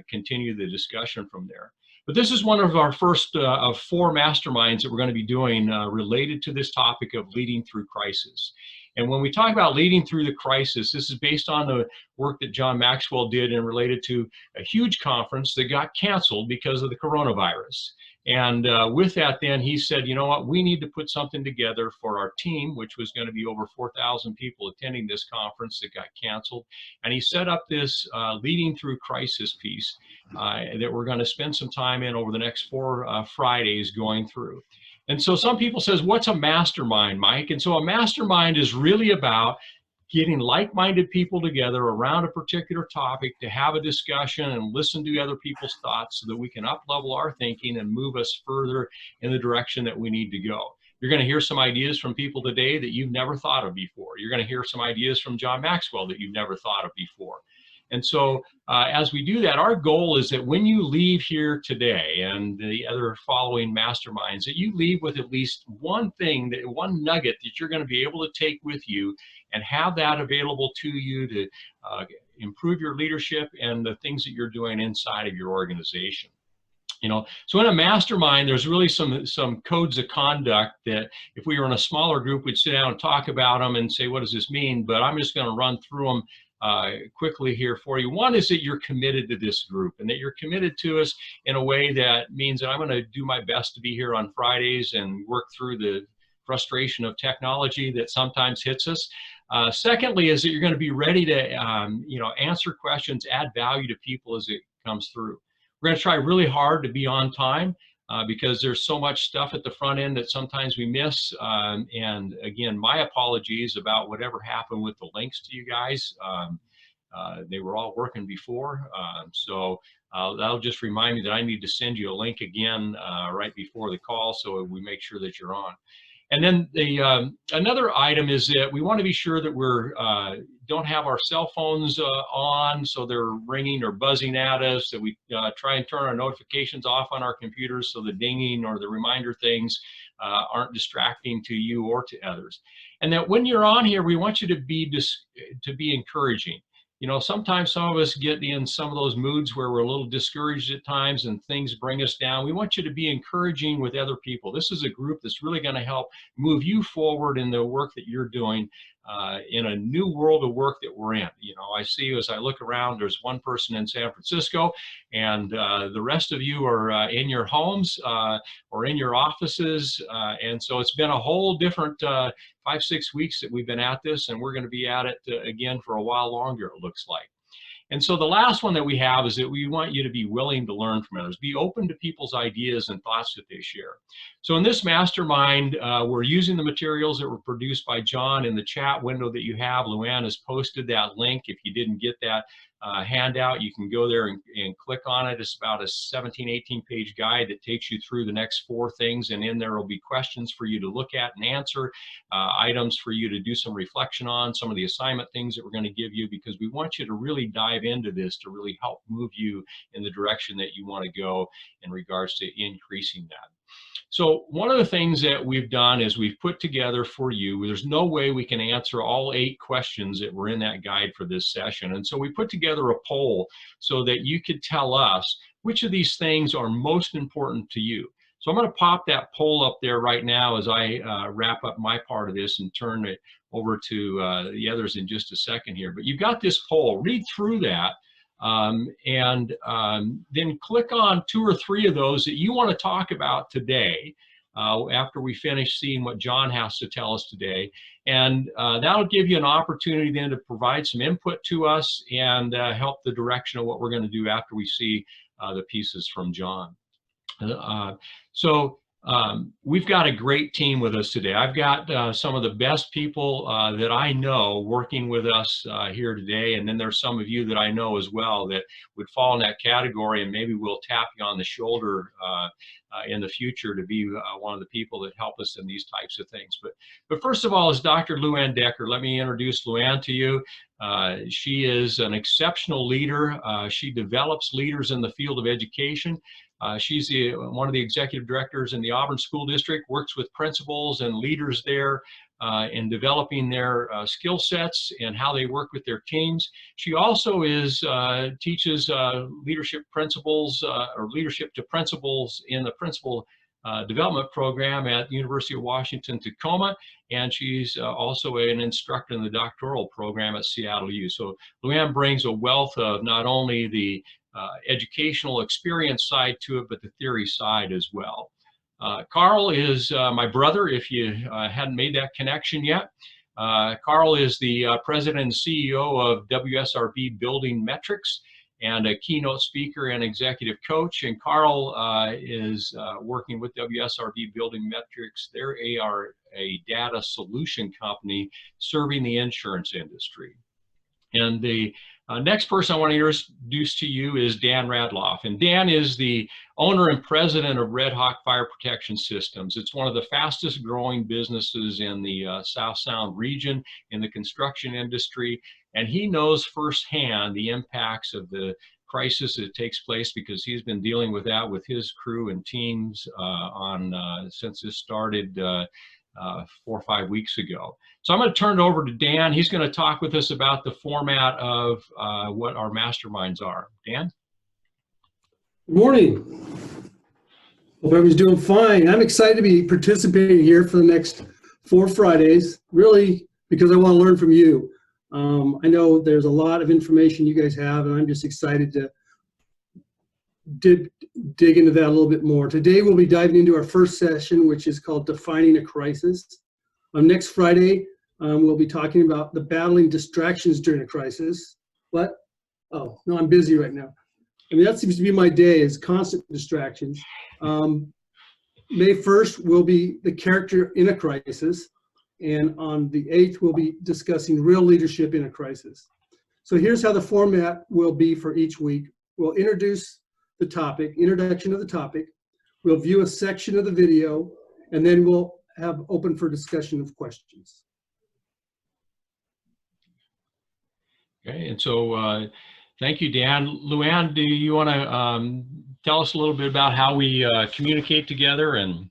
continue the discussion from there. But this is one of our first of 4 masterminds that we're going to be doing related to this topic of leading through crisis. And when we talk about leading through the crisis, this is based on the work that John Maxwell did and related to a huge conference that got canceled because of the coronavirus. And with that, then he said, you know what, we need to put something together for our team, which was going to be over 4,000 people attending this conference that got canceled. And he set up this leading through crisis piece that we're going to spend some time in over the next 4 Fridays going through. And so some people says, what's a mastermind, Mike? And so a mastermind is really about getting like-minded people together around a particular topic to have a discussion and listen to other people's thoughts so that we can up-level our thinking and move us further in the direction that we need to go. You're going to hear some ideas from people today that you've never thought of before. You're going to hear some ideas from John Maxwell that you've never thought of before. And so as we do that, our goal is that when you leave here today and the other following masterminds, that you leave with at least one thing, one nugget that you're going to be able to take with you and have that available to you to improve your leadership and the things that you're doing inside of your organization. You know, so in a mastermind, there's really some codes of conduct that if we were in a smaller group, we'd sit down and talk about them and say, what does this mean? But I'm just going to run through them quickly here for you. One is that you're committed to this group and that you're committed to us in a way that means that I'm going to do my best to be here on Fridays and work through the frustration of technology that sometimes hits us. Secondly is that you're going to be ready to you know, answer questions, add value to people as it comes through. We're going to try really hard to be on time because there's so much stuff at the front end that sometimes we miss. And again, my apologies about whatever happened with the links to you guys. They were all working before. So that'll just remind me that I need to send you a link again right before the call so we make sure that you're on. And then the another item is that we want to be sure that we're don't have our cell phones on so they're ringing or buzzing at us, that we try and turn our notifications off on our computers so the dinging or the reminder things aren't distracting to you or to others. And that when you're on here, we want you to be encouraging. You know, sometimes some of us get in some of those moods where we're a little discouraged at times and things bring us down. We want you to be encouraging with other people. This is a group that's really going to help move you forward in the work that you're doing in a new world of work that we're in. You know, I see as I look around, there's one person in San Francisco and the rest of you are in your homes or in your offices. And so it's been a whole different 5-6 weeks that we've been at this, and we're going to be at it again for a while longer, it looks like. And so the last one that we have is that we want you to be willing to learn from others, be open to people's ideas and thoughts that they share. So in this mastermind, we're using the materials that were produced by John in the chat window that you have. Louanne has posted that link. If you didn't get that handout, you can go there and click on it. It's about a 17, 18 page guide that takes you through the next 4 things, and in there will be questions for you to look at and answer, items for you to do some reflection on, some of the assignment things that we're going to give you, because we want you to really dive into this to really help move you in the direction that you want to go in regards to increasing that. So one of the things that we've done is we've put together for you, there's no way we can answer all 8 questions that were in that guide for this session. And so we put together a poll so that you could tell us which of these things are most important to you. So I'm going to pop that poll up there right now as I wrap up my part of this and turn it over to the others in just a second here. But you've got this poll, read through that. Then click on 2 or 3 of those that you want to talk about today after we finish seeing what John has to tell us today. And that'll give you an opportunity then to provide some input to us and help the direction of what we're going to do after we see the pieces from John. We've got a great team with us today. I've got some of the best people that I know working with us here today, and then there's some of you that I know as well that would fall in that category, and maybe we'll tap you on the shoulder in the future to be one of the people that help us in these types of things. But first of all is Dr. Louanne Decker. Let me introduce Louanne to you. She is an exceptional leader. She develops leaders in the field of education. She's one of the executive directors in the Auburn School District, works with principals and leaders there in developing their skill sets and how they work with their teams. She also teaches leadership principles or leadership to principals in the principal development program at the University of Washington, Tacoma, and she's also an instructor in the doctoral program at Seattle U. So Louanne brings a wealth of not only the educational experience side to it, but the theory side as well. Karl is my brother, if you hadn't made that connection yet. Karl is the president and CEO of WSRB Building Metrics and a keynote speaker and executive coach. And Karl is working with WSRB Building Metrics. They are a data solution company serving the insurance industry. And the next person I want to introduce to you is Dan Radloff. And Dan is the owner and president of Red Hawk Fire Protection Systems. It's one of the fastest growing businesses in the South Sound region in the construction industry. And he knows firsthand the impacts of the crisis that takes place because he's been dealing with that with his crew and teams since this started 4 or 5 weeks ago. So I'm going to turn it over to Dan. He's going to talk with us about the format of what our masterminds are. Dan? Good morning. Hope everyone's doing fine. I'm excited to be participating here for the next 4 Fridays, really because I want to learn from you. I know there's a lot of information you guys have, and I'm just excited to dig into that a little bit more. Today we'll be diving into our first session, which is called Defining a Crisis. Next Friday, we'll be talking about the battling distractions during a crisis. What? Oh, no, I'm busy right now. I mean, that seems to be my day, is constant distractions. May 1st will be the character in a crisis. And on the 8th, we'll be discussing real leadership in a crisis. So here's how the format will be for each week. We'll introduce the topic, introduction of the topic. We'll view a section of the video, and then we'll have open for discussion of questions. Okay, and so thank you, Dan. Louanne, do you want to tell us a little bit about how we communicate together? And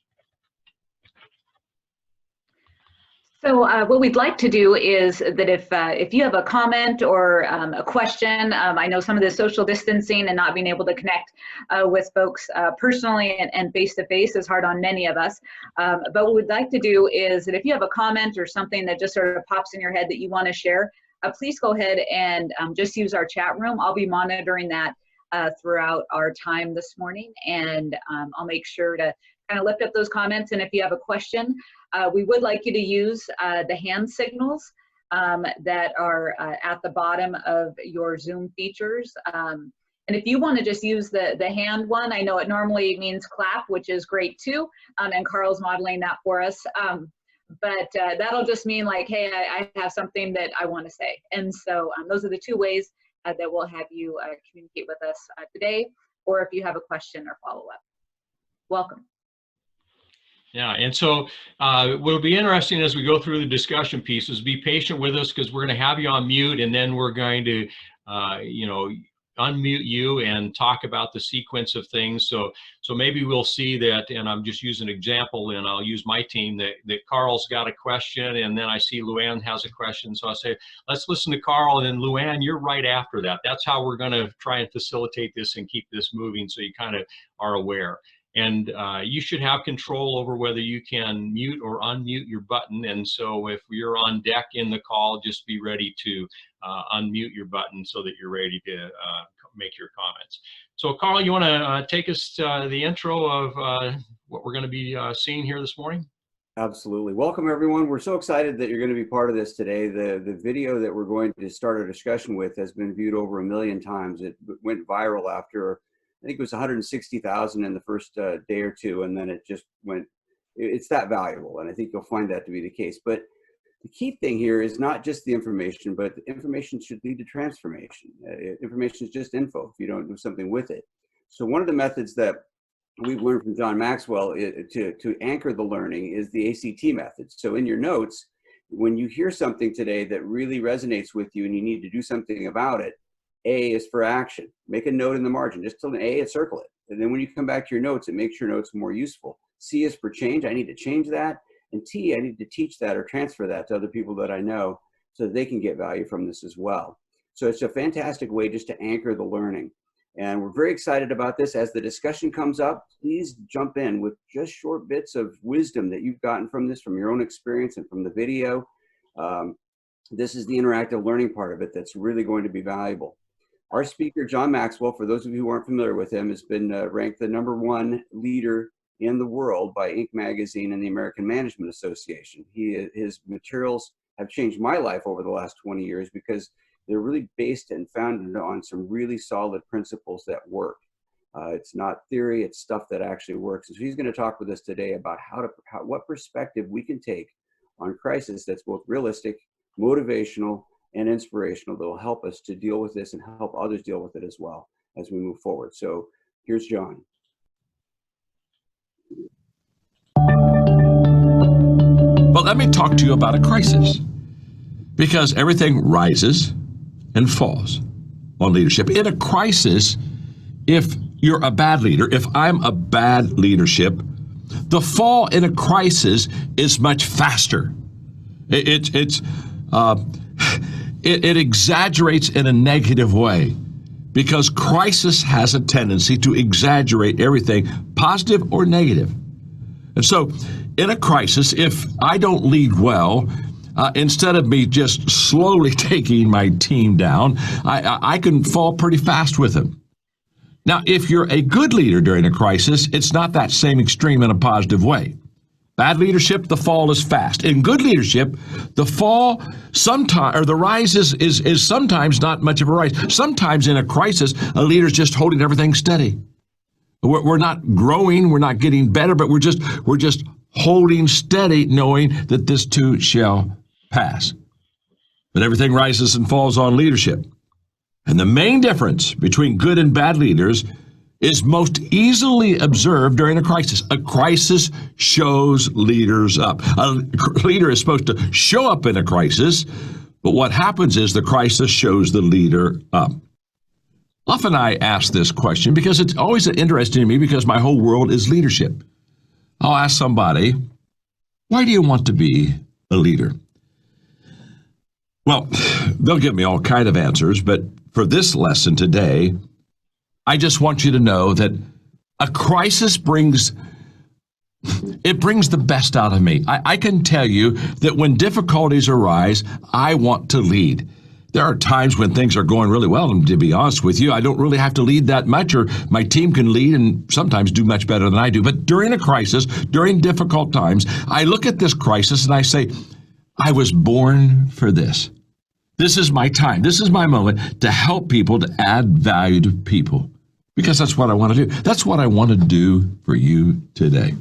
so what we'd like to do is that if you have a comment or a question, I know some of the social distancing and not being able to connect with folks personally and face-to-face is hard on many of us. But what we'd like to do is that if you have a comment or something that just sort of pops in your head that you want to share, please go ahead and just use our chat room. I'll be monitoring that throughout our time this morning, and I'll make sure to kind of lift up those comments. And if you have a question, we would like you to use the hand signals that are at the bottom of your Zoom features. And if you want to just use the hand one, I know it normally means clap, which is great too. And Karl's modeling that for us. But that'll just mean like, hey, I have something that I want to say. And so those are the 2 ways that we'll have you communicate with us today, or if you have a question or follow-up. Welcome. yeah, and so what'll be interesting as we go through the discussion pieces, be patient with us because we're going to have you on mute, and then we're going to, unmute you and talk about the sequence of things. So maybe we'll see that, and I'm just using an example, and I'll use my team, that Karl's got a question, and then I see Louanne has a question. So I say, let's listen to Karl, and then Louanne, you're right after that. That's how we're going to try and facilitate this and keep this moving so you kind of are aware. And you should have control over whether you can mute or unmute your button. And so if you're on deck in the call, just be ready to unmute your button so that you're ready to make your comments. So Karl, you want to take us to the intro of what we're going to be seeing here this morning? Absolutely. Welcome, everyone. We're so excited that you're going to be part of this today. The video that we're going to start our discussion with has been viewed over 1 million times. It went viral after, I think it was 160,000 in the first day or two, and then it just went, it's that valuable, and I think you'll find that to be the case. But the key thing here is not just the information, but the information should lead to transformation. Information is just info if you don't do something with it. So one of the methods that we've learned from John Maxwell to anchor the learning is the ACT method. So in your notes, when you hear something today that really resonates with you and you need to do something about it, A is for action. Make a note in the margin. Just tell an A and circle it. And then when you come back to your notes, it makes your notes more useful. C is for change. I need to change that. And T, I need to teach that or transfer that to other people that I know so that they can get value from this as well. So it's a fantastic way just to anchor the learning. And we're very excited about this. As the discussion comes up, please jump in with just short bits of wisdom that you've gotten from this, from your own experience and from the video. This is the interactive learning part of it that's really going to be valuable. Our speaker, John Maxwell, for those of you who aren't familiar with him, has been ranked the #1 leader in the world by Inc. magazine and the American Management Association. His materials have changed my life over the last 20 years because they're really based and founded on some really solid principles that work. It's not theory, it's stuff that actually works. And so he's going to talk with us today about what perspective we can take on crisis that's both realistic, motivational, and inspirational that will help us to deal with this and help others deal with it as well as we move forward. So here's John. But let me talk to you about a crisis, because everything rises and falls on leadership. In a crisis, if you're a bad leader, if I'm a bad leadership, the fall in a crisis is much faster. It exaggerates in a negative way, because crisis has a tendency to exaggerate everything, positive or negative. And so in a crisis, if I don't lead well, instead of me just slowly taking my team down, I can fall pretty fast with them. Now, if you're a good leader during a crisis, it's not that same extreme in a positive way. Bad leadership, the fall is fast. In good leadership, the fall sometimes, or the rise is sometimes not much of a rise. Sometimes in a crisis, a leader's just holding everything steady. We're not growing, we're not getting better, but we're just holding steady, knowing that this too shall pass. But everything rises and falls on leadership. And the main difference between good and bad leaders is most easily observed during a crisis. A crisis shows leaders up. A leader is supposed to show up in a crisis, but what happens is the crisis shows the leader up. Often I ask this question because it's always interesting to me, because my whole world is leadership. I'll ask somebody, why do you want to be a leader? Well, they'll give me all kinds of answers, but for this lesson today, I just want you to know that a crisis brings the best out of me. I can tell you that when difficulties arise, I want to lead. There are times when things are going really well, and to be honest with you, I don't really have to lead that much, or my team can lead and sometimes do much better than I do. But during a crisis, during difficult times, I look at this crisis and I say, I was born for this. This is my time. This is my moment to help people, to add value to people, because that's what I want to do. That's what I want to do for you today.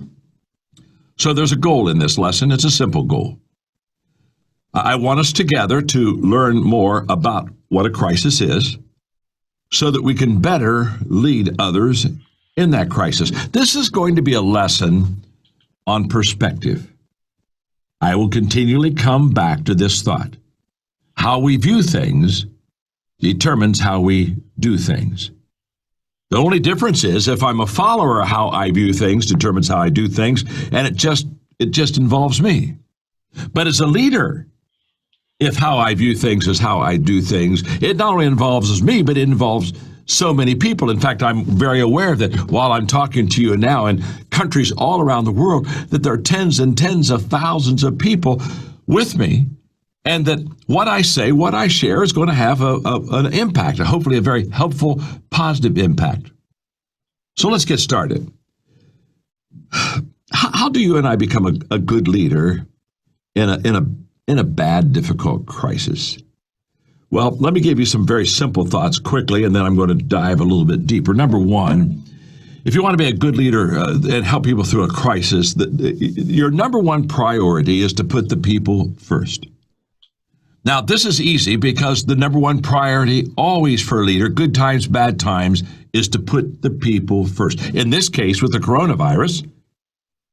So there's a goal in this lesson. It's a simple goal. I want us together to learn more about what a crisis is so that we can better lead others in that crisis. This is going to be a lesson on perspective. I will continually come back to this thought. How we view things determines how we do things. The only difference is if I'm a follower, how I view things determines how I do things, and it just involves me. But as a leader, if how I view things is how I do things, it not only involves me, but it involves so many people. In fact, I'm very aware that while I'm talking to you now in countries all around the world, that there are tens and tens of thousands of people with me, and that what I say, what I share is going to have an impact, hopefully a very helpful, positive impact. So let's get started. How do you and I become a good leader in a bad, difficult crisis? Well, let me give you some very simple thoughts quickly, and then I'm going to dive a little bit deeper. Number one, if you want to be a good leader and help people through a crisis, your number one priority is to put the people first. Now, this is easy because the number one priority always for a leader, good times, bad times, is to put the people first. In this case, with the coronavirus,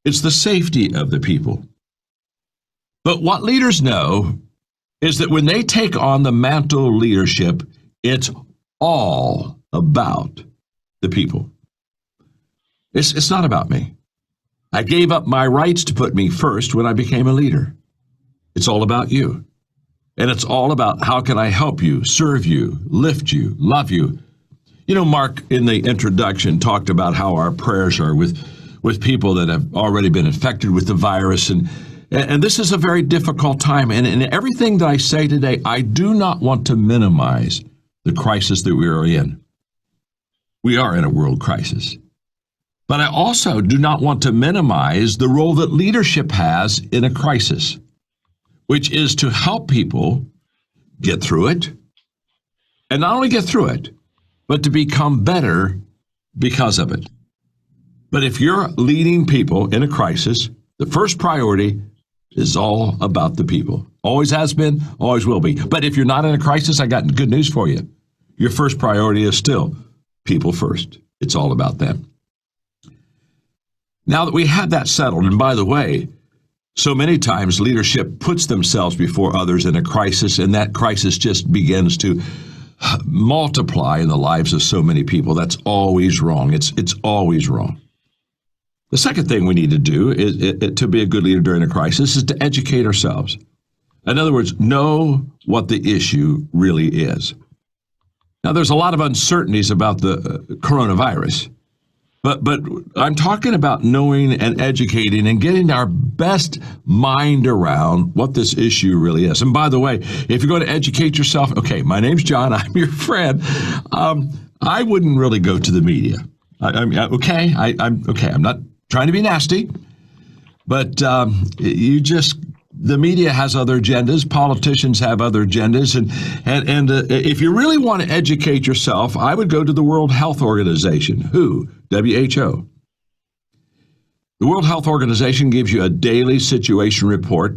it's the safety of the people. But what leaders know is that when they take on the mantle of leadership, it's all about the people. It's not about me. I gave up my rights to put me first when I became a leader. It's all about you. And it's all about how can I help you, serve you, lift you, love you. You know, Mark, in the introduction, talked about how our prayers are with people that have already been infected with the virus. And this is a very difficult time. And in everything that I say today, I do not want to minimize the crisis that we are in. We are in a world crisis. But I also do not want to minimize the role that leadership has in a crisis, which is to help people get through it, and not only get through it, but to become better because of it. But if you're leading people in a crisis, the first priority is all about the people. Always has been, always will be. But if you're not in a crisis, I got good news for you. Your first priority is still people first. It's all about them. Now that we have that settled, and by the way, so many times leadership puts themselves before others in a crisis, and that crisis just begins to multiply in the lives of so many people. That's always wrong. It's always wrong. The second thing we need to do is to be a good leader during a crisis is to educate ourselves. In other words, know what the issue really is. Now, there's a lot of uncertainties about the coronavirus, but I'm talking about knowing and educating and getting our best mind around what this issue really is. And by the way, if you're going to educate yourself, okay, my name's John, I'm your friend. I wouldn't really go to the media. I'm not trying to be nasty, but the media has other agendas. Politicians have other agendas. And if you really want to educate yourself, I would go to the World Health Organization, WHO. The World Health Organization gives you a daily situation report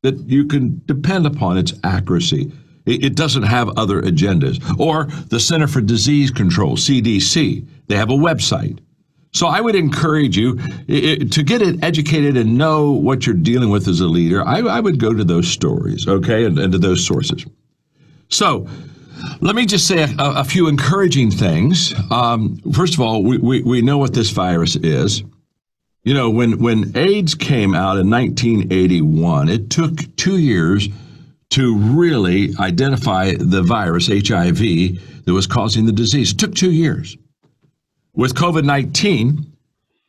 that you can depend upon its accuracy. It doesn't have other agendas. Or the Center for Disease Control, CDC, they have a website. So I would encourage you to get educated and know what you're dealing with as a leader. I would go to those stories, okay, and to those sources. So let me just say a few encouraging things. First of all, we know what this virus is. You know, when AIDS came out in 1981, it took 2 years to really identify the virus, HIV, that was causing the disease. It took 2 years. With COVID-19,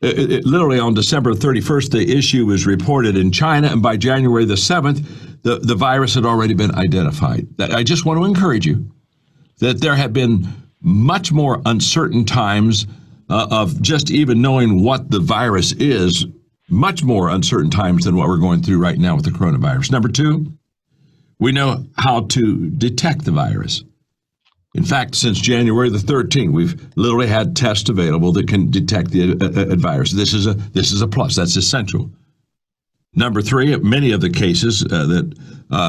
literally on December 31st, the issue was reported in China, and by January the 7th, the virus had already been identified. I just want to encourage you that there have been much more uncertain times of just even knowing what the virus is, much more uncertain times than what we're going through right now with the coronavirus. Number two, we know how to detect the virus. In fact, since January the 13th, we've literally had tests available that can detect the virus. This is a plus. That's essential. Number three, many of the cases that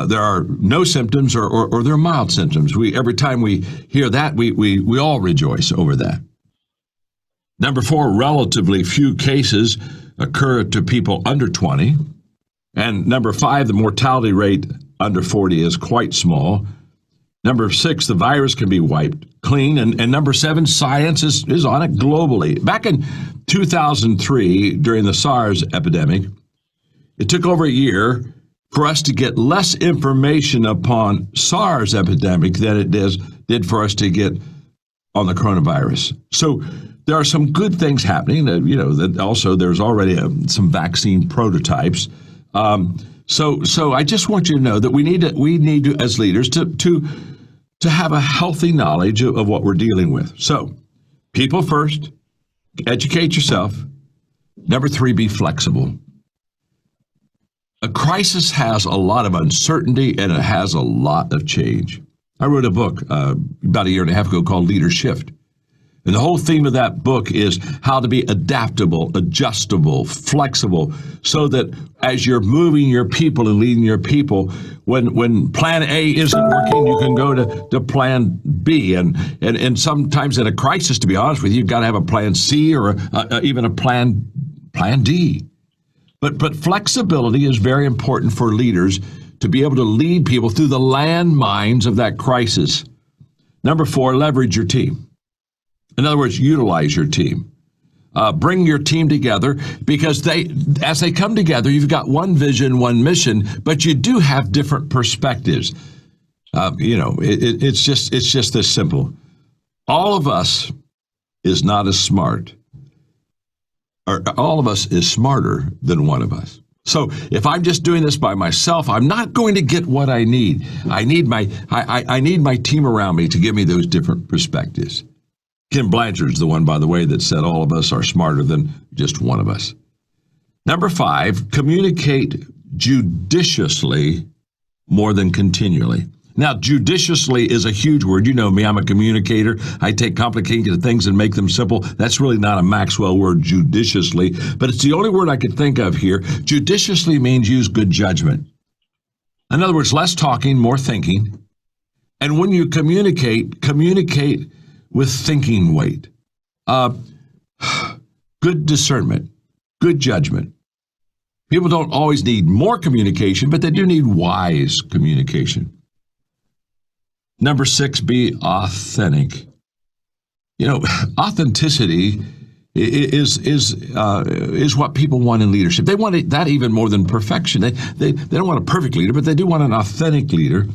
there are no symptoms or there are mild symptoms. Every time we hear that, we all rejoice over that. Number four, relatively few cases occur to people under 20. And number five, the mortality rate under 40 is quite small. Number six, the virus can be wiped clean. And number seven, science is on it globally. Back in 2003, during the SARS epidemic, it took over a year for us to get less information upon SARS epidemic than it did for us to get on the coronavirus. So there are some good things happening. That also there's already some vaccine prototypes. So I just want you to know that we need to as leaders to have a healthy knowledge of what we're dealing with. So people first, educate yourself. Number three, be flexible. A crisis has a lot of uncertainty and it has a lot of change. I wrote a book about a year and a half ago called Leader Shift. And the whole theme of that book is how to be adaptable, adjustable, flexible, so that as you're moving your people and leading your people, when plan A isn't working, you can go to plan B. And sometimes in a crisis, to be honest with you, you've got to have a plan C or even a plan D. But flexibility is very important for leaders to be able to lead people through the landmines of that crisis. Number four, leverage your team. In other words, utilize your team. Bring your team together, because as they come together, you've got one vision, one mission, but you do have different perspectives. It's just this simple. All of us is not as smart, or all of us is smarter than one of us. So if I'm just doing this by myself, I'm not going to get what I need. I need my team around me to give me those different perspectives. Kim Blanchard's the one, by the way, that said all of us are smarter than just one of us. Number 5, communicate judiciously more than continually. Now, judiciously is a huge word. You know me, I'm a communicator. I take complicated things and make them simple. That's really not a Maxwell word, judiciously, but it's the only word I could think of here. Judiciously means use good judgment. In other words, less talking, more thinking. And when you communicate with thinking weight. Good discernment, good judgment. People don't always need more communication, but they do need wise communication. Number 6, be authentic. Authenticity is what people want in leadership. They want that even more than perfection. They don't want a perfect leader, but they do want an authentic leader.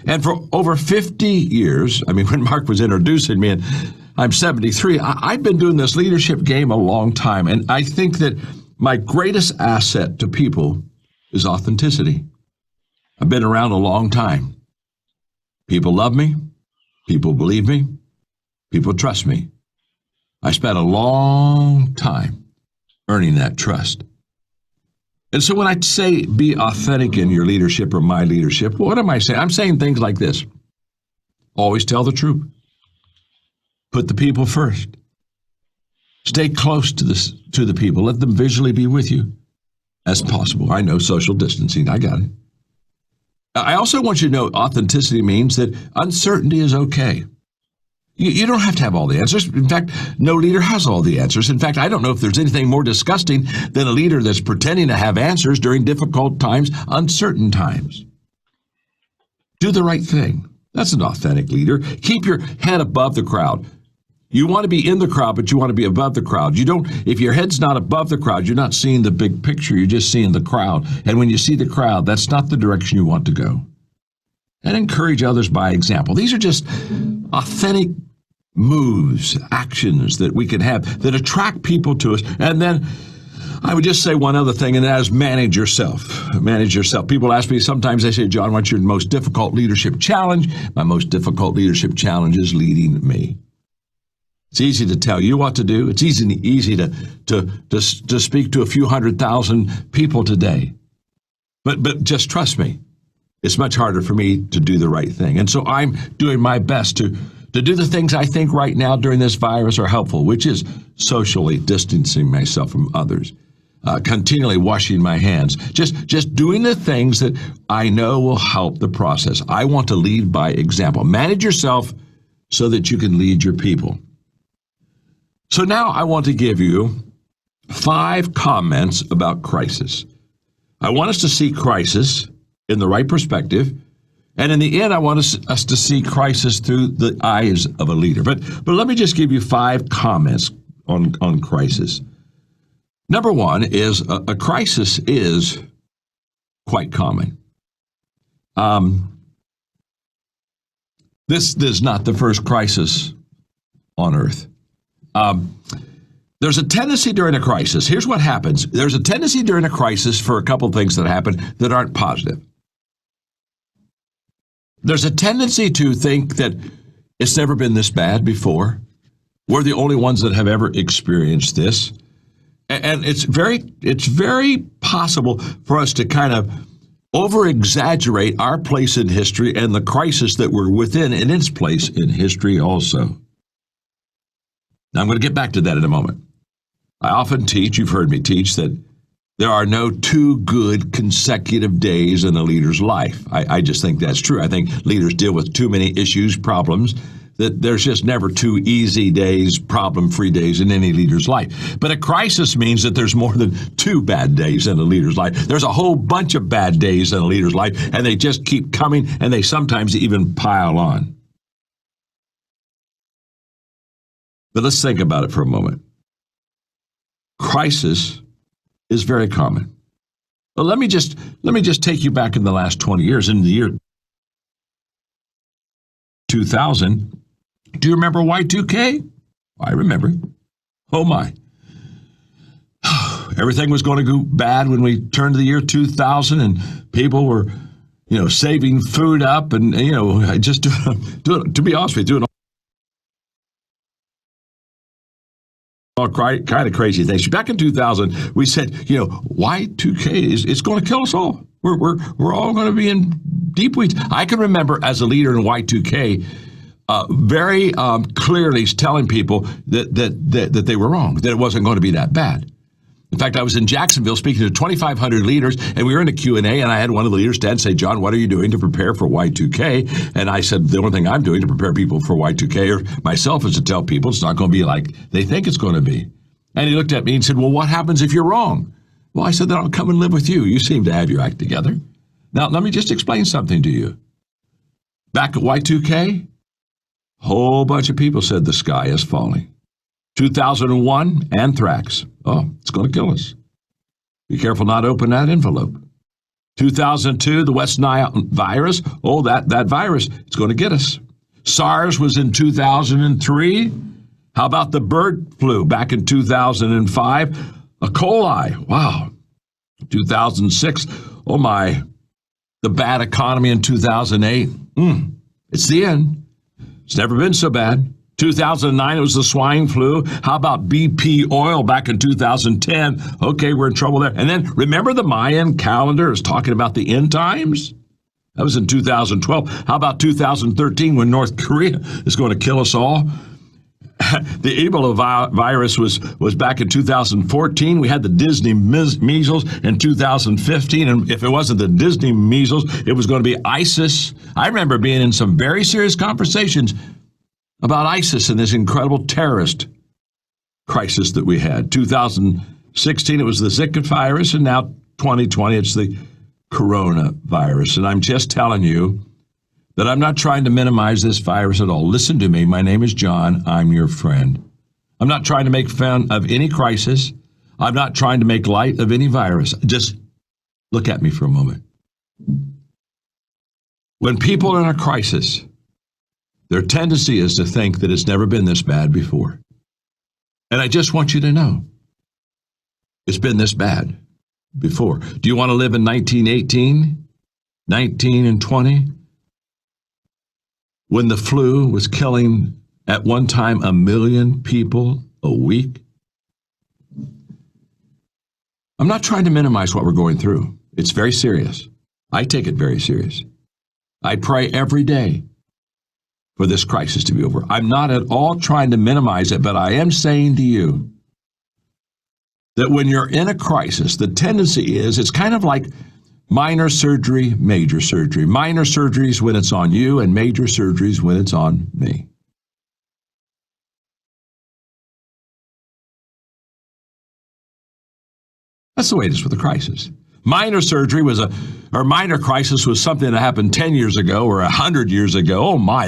And for over 50 years, when Mark was introducing me, and I'm 73, I've been doing this leadership game a long time. And I think that my greatest asset to people is authenticity. I've been around a long time. People love me. People believe me. People trust me. I spent a long time earning that trust. And so when I say be authentic in your leadership or my leadership, what am I saying? I'm saying things like this. Always tell the truth. Put the people first. Stay close to the people. Let them visually be with you as possible. I know social distancing. I got it. I also want you to know authenticity means that uncertainty is okay. You don't have to have all the answers. In fact, no leader has all the answers. In fact, I don't know if there's anything more disgusting than a leader that's pretending to have answers during difficult times, uncertain times. Do the right thing. That's an authentic leader. Keep your head above the crowd. You want to be in the crowd, but you want to be above the crowd. If your head's not above the crowd, you're not seeing the big picture. You're just seeing the crowd. And when you see the crowd, that's not the direction you want to go. And encourage others by example. These are just authentic moves, actions that we can have that attract people to us. And then I would just say one other thing, and that is manage yourself. Manage yourself. People ask me sometimes, they say, John, what's your most difficult leadership challenge? My most difficult leadership challenge is leading me. It's easy to tell you what to do. It's easy to speak to a few 100,000 people today. But just trust me, it's much harder for me to do the right thing. And so I'm doing my best to do the things I think right now during this virus are helpful, which is socially distancing myself from others, continually washing my hands, just doing the things that I know will help the process. I want to lead by example. Manage yourself so that you can lead your people. So now I want to give you 5 comments about crisis. I want us to see crisis in the right perspective. And in the end, I want us to see crisis through the eyes of a leader. But let me just give you 5 comments on crisis. Number 1 is a crisis is quite common. This is not the first crisis on earth. There's a tendency during a crisis. Here's what happens. There's a tendency during a crisis for a couple of things that happen that aren't positive. There's a tendency to think that it's never been this bad before. We're the only ones that have ever experienced this. And it's very possible for us to kind of over-exaggerate our place in history and the crisis that we're within in its place in history also. Now, I'm going to get back to that in a moment. I often teach, you've heard me teach, that there are no 2 good consecutive days in a leader's life. I just think that's true. I think leaders deal with too many issues, problems, that there's just never 2 easy days, problem-free days in any leader's life. But a crisis means that there's more than 2 bad days in a leader's life. There's a whole bunch of bad days in a leader's life, and they just keep coming, and they sometimes even pile on. But let's think about it for a moment. crisis is very common. Well, let me just take you back in the last 20 years. In the year 2000, do you remember Y2K? I remember. Oh my. Everything was going to go bad when we turned to the year 2000, and people were, saving food up and, just to be honest with you, doing all kind of crazy things. Back in 2000, we said, Y2K it's going to kill us all. We're all going to be in deep weeds. I can remember as a leader in Y2K, very clearly telling people that they were wrong, that it wasn't going to be that bad. In fact, I was in Jacksonville speaking to 2,500 leaders, and we were in a Q&A, and I had one of the leaders stand and say, John, what are you doing to prepare for Y2K? And I said, the only thing I'm doing to prepare people for Y2K or myself is to tell people it's not going to be like they think it's going to be. And he looked at me and said, well, what happens if you're wrong? Well, I said, then I'll come and live with you. You seem to have your act together. Now, let me just explain something to you. Back at Y2K, a whole bunch of people said the sky is falling. 2001, anthrax. Oh, it's going to kill us. Be careful not to open that envelope. 2002, the West Nile virus. Oh, that virus, it's going to get us. SARS was in 2003. How about the bird flu back in 2005? E. coli. Wow. 2006. Oh, my. The bad economy in 2008. It's the end. It's never been so bad. 2009, it was the swine flu. How about BP oil back in 2010? Okay, we're in trouble there. And then remember the Mayan calendar is talking about the end times? That was in 2012. How about 2013 when North Korea is going to kill us all? The Ebola virus was back in 2014. We had the Disney measles in 2015. And if it wasn't the Disney measles, it was going to be ISIS. I remember being in some very serious conversations about ISIS and this incredible terrorist crisis that we had. 2016, it was the Zika virus, and now 2020, it's the coronavirus. And I'm just telling you that I'm not trying to minimize this virus at all. Listen to me. My name is John. I'm your friend. I'm not trying to make fun of any crisis. I'm not trying to make light of any virus. Just look at me for a moment. When people are in a crisis, their tendency is to think that it's never been this bad before. And I just want you to know, it's been this bad before. Do you want to live in 1918, 19 and 20? When the flu was killing at one time 1 million people a week? I'm not trying to minimize what we're going through. It's very serious. I take it very serious. I pray every day for this crisis to be over. I'm not at all trying to minimize it, but I am saying to you that when you're in a crisis, the tendency is it's kind of like minor surgery, major surgery. Minor surgeries when it's on you, and major surgeries when it's on me. That's the way it is with a crisis. Minor surgery minor crisis was something that happened 10 years ago or 100 years ago. Oh my,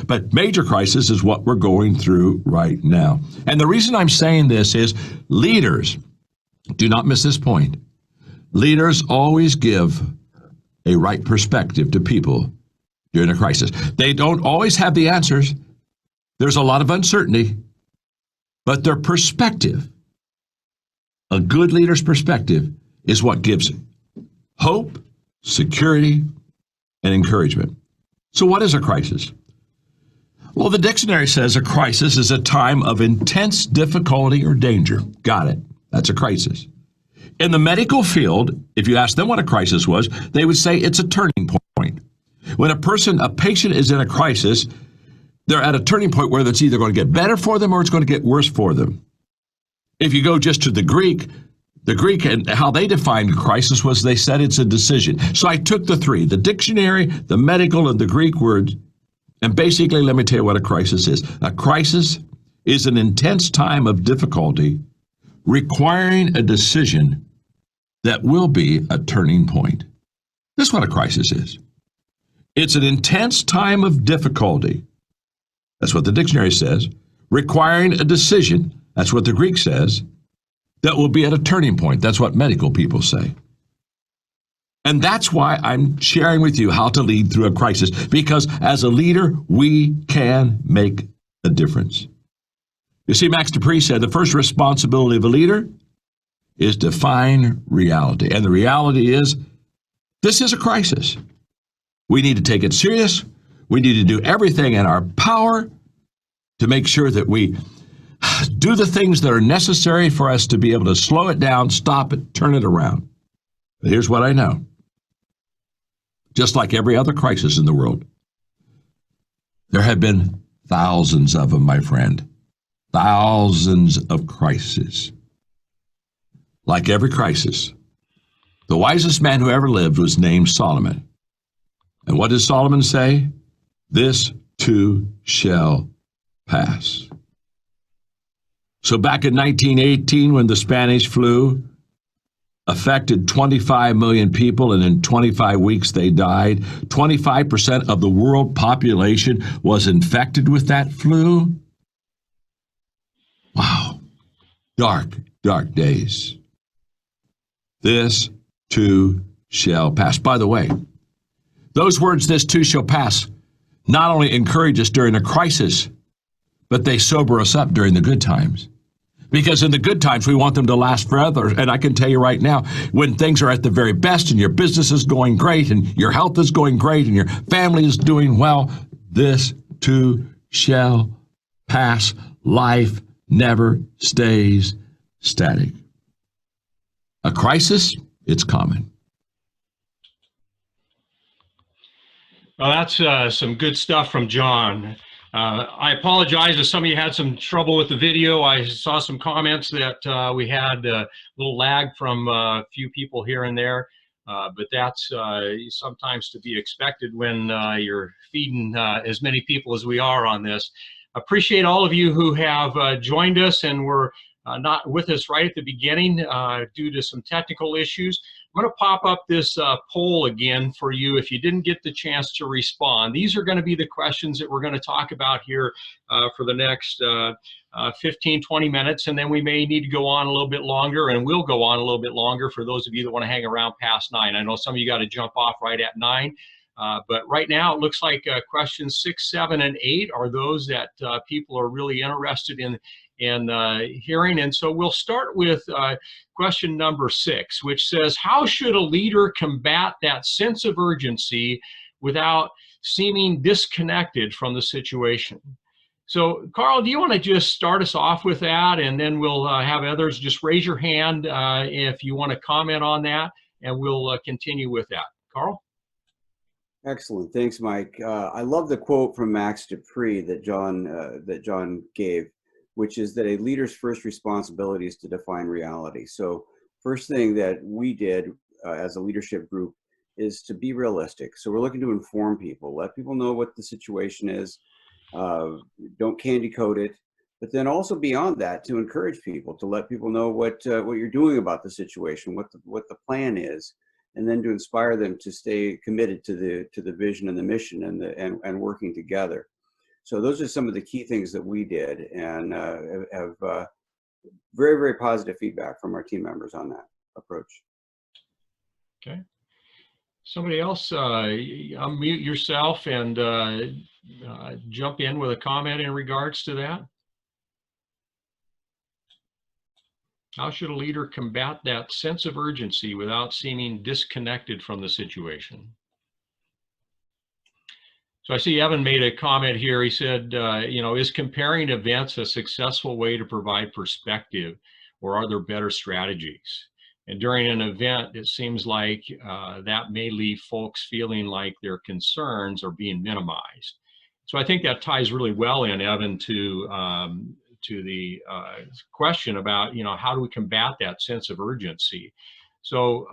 but major crisis is what we're going through right now. And the reason I'm saying this is leaders, do not miss this point. Leaders always give a right perspective to people during a crisis. They don't always have the answers. There's a lot of uncertainty, but their perspective, a good leader's perspective, is what gives hope, security, and encouragement. So what is a crisis? Well, the dictionary says a crisis is a time of intense difficulty or danger. Got it. That's a crisis. In the medical field, if you ask them what a crisis was, they would say it's a turning point. When a patient is in a crisis, they're at a turning point where it's either going to get better for them or it's going to get worse for them. If you go just to the Greek and how they defined crisis was they said it's a decision. So I took the three, the dictionary, the medical, and the Greek words, and basically let me tell you what a crisis is. A crisis is an intense time of difficulty requiring a decision that will be a turning point. This is what a crisis is. It's an intense time of difficulty. That's what the dictionary says. Requiring a decision. That's what the Greek says. that will be at a turning point. That's what medical people say. And that's why I'm sharing with you how to lead through a crisis, because as a leader, we can make a difference. You see, Max Dupree said the first responsibility of a leader is to define reality. And the reality is, this is a crisis. We need to take it serious. We need to do everything in our power to make sure that we do the things that are necessary for us to be able to slow it down, stop it, turn it around. But here's what I know. Just like every other crisis in the world, there have been thousands of them, my friend. Thousands of crises. Like every crisis, the wisest man who ever lived was named Solomon. And what does Solomon say? This too shall pass. So back in 1918, when the Spanish flu affected 25 million people, and in 25 weeks they died, 25% of the world population was infected with that flu. Wow. Dark, dark days. This too shall pass. By the way, those words, this too shall pass, not only encourage us during a crisis, but they sober us up during the good times. Because in the good times, we want them to last forever. And I can tell you right now, when things are at the very best and your business is going great and your health is going great and your family is doing well, this too shall pass. Life never stays static. A crisis, it's common. Well, that's some good stuff from John. I apologize if some of you had some trouble with the video. I saw some comments that we had a little lag from a few people here and there, but that's sometimes to be expected when you're feeding as many people as we are on this. Appreciate all of you who have joined us and were not with us right at the beginning due to some technical issues. I'm going to pop up this poll again for you if you didn't get the chance to respond. These are going to be the questions that we're going to talk about here for the next 15, 20 minutes, and then we may need to go on a little bit longer, and we'll go on a little bit longer for those of you that want to hang around past 9. I know some of you got to jump off right at 9. But right now, it looks like questions 6, 7, and 8 are those that people are really interested in hearing. And so we'll start with question number 6, which says, how should a leader combat that sense of urgency without seeming disconnected from the situation? So, Karl, do you want to just start us off with that, and then we'll have others just raise your hand if you want to comment on that, and we'll continue with that. Karl? Excellent. Thanks, Mike. I love the quote from Max Dupree that John gave, which is that a leader's first responsibility is to define reality. So first thing that we did as a leadership group is to be realistic. So we're looking to inform people, let people know what the situation is, don't candy coat it, but then also beyond that, to encourage people, to let people know what you're doing about the situation, what the plan is, and then to inspire them to stay committed to the vision and the mission and working together. So those are some of the key things that we did, and have very, very positive feedback from our team members on that approach. Okay. Somebody else, unmute yourself and jump in with a comment in regards to that. How should a leader combat that sense of urgency without seeming disconnected from the situation? So I see Evan made a comment here. He said, is comparing events a successful way to provide perspective, or are there better strategies? And during an event, it seems like that may leave folks feeling like their concerns are being minimized. So I think that ties really well in, Evan, to the question about, how do we combat that sense of urgency? So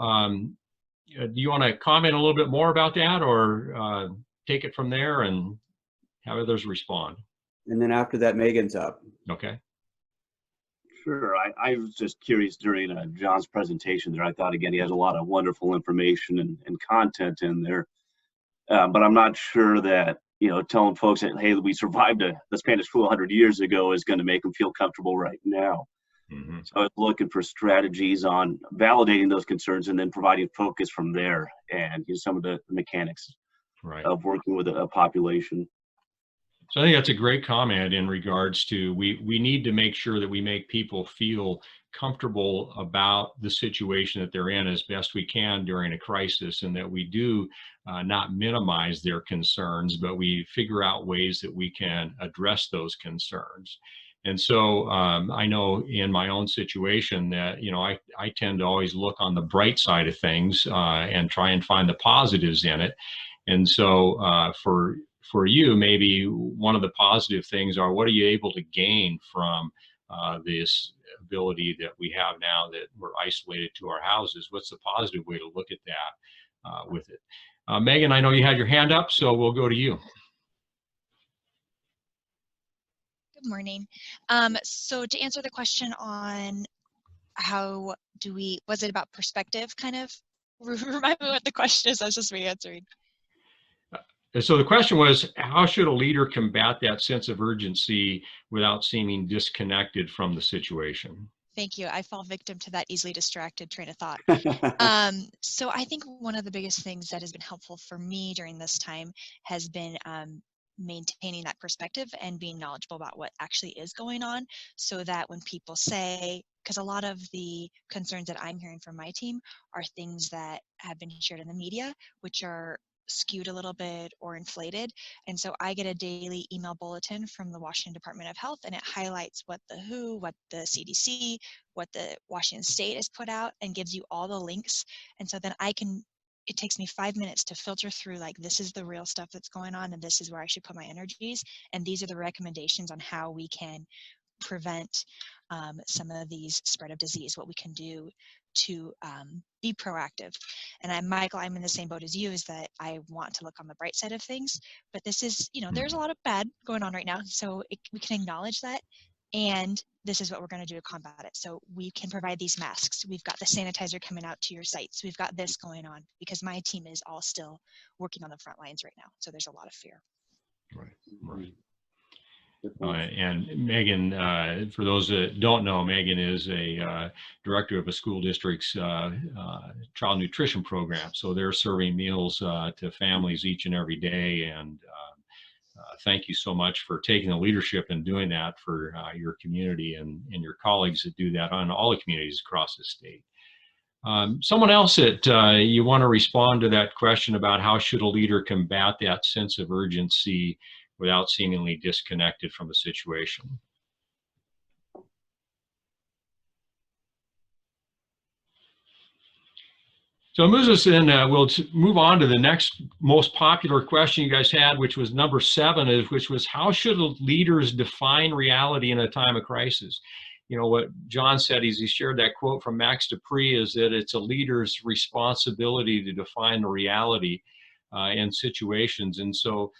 do you want to comment a little bit more about that, or take it from there and have others respond? And then after that, Megan's up. Okay. Sure. I was just curious during John's presentation there. I thought, again, he has a lot of wonderful information and content in there. But I'm not sure that, telling folks that, hey, we survived the Spanish flu 100 years ago is going to make them feel comfortable right now. Mm-hmm. So I was looking for strategies on validating those concerns and then providing focus from there, and some of the mechanics Right. of working with a population. So I think that's a great comment in regards to we need to make sure that we make people feel comfortable about the situation that they're in as best we can during a crisis, and that we do not minimize their concerns, but we figure out ways that we can address those concerns. And so I know in my own situation that, I tend to always look on the bright side of things and try and find the positives in it. And so for you, maybe one of the positive things are, what are you able to gain from this ability that we have now that we're isolated to our houses? What's the positive way to look at that with it? Megan, I know you had your hand up, so we'll go to you. Good morning. So to answer the question on how was it about perspective, kind of? Remind me what the question is. I was just re-answering. So the question was, how should a leader combat that sense of urgency without seeming disconnected from the situation? Thank you. I fall victim to that easily distracted train of thought. So I think one of the biggest things that has been helpful for me during this time has been maintaining that perspective and being knowledgeable about what actually is going on, so that when people say, because a lot of the concerns that I'm hearing from my team are things that have been shared in the media, which are skewed a little bit or inflated. And so I get a daily email bulletin from the Washington Department of Health, and it highlights what the WHO, what the CDC, what the Washington State has put out, and gives you all the links. And so then it takes me 5 minutes to filter through, like, this is the real stuff that's going on, and this is where I should put my energies. And these are the recommendations on how we can prevent some of these spread of disease, what we can do to be proactive. And Michael, I'm in the same boat as you, is that I want to look on the bright side of things, but this is, there's a lot of bad going on right now. So we can acknowledge that, and this is what we're going to do to combat it. So we can provide these masks. We've got the sanitizer coming out to your sites. We've got this going on, because my team is all still working on the front lines right now. So there's a lot of fear. Right. And Megan, for those that don't know, Megan is a director of a school district's child nutrition program. So they're serving meals to families each and every day. And thank you so much for taking the leadership and doing that for your community and your colleagues that do that on all the communities across the state. Someone else that you want to respond to that question about how should a leader combat that sense of urgency without seemingly disconnected from the situation? So it moves us in, we'll move on to the next most popular question you guys had, which was number 7, which was, how should leaders define reality in a time of crisis? What John said is he shared that quote from Max Dupree, is that it's a leader's responsibility to define the reality in situations. And so,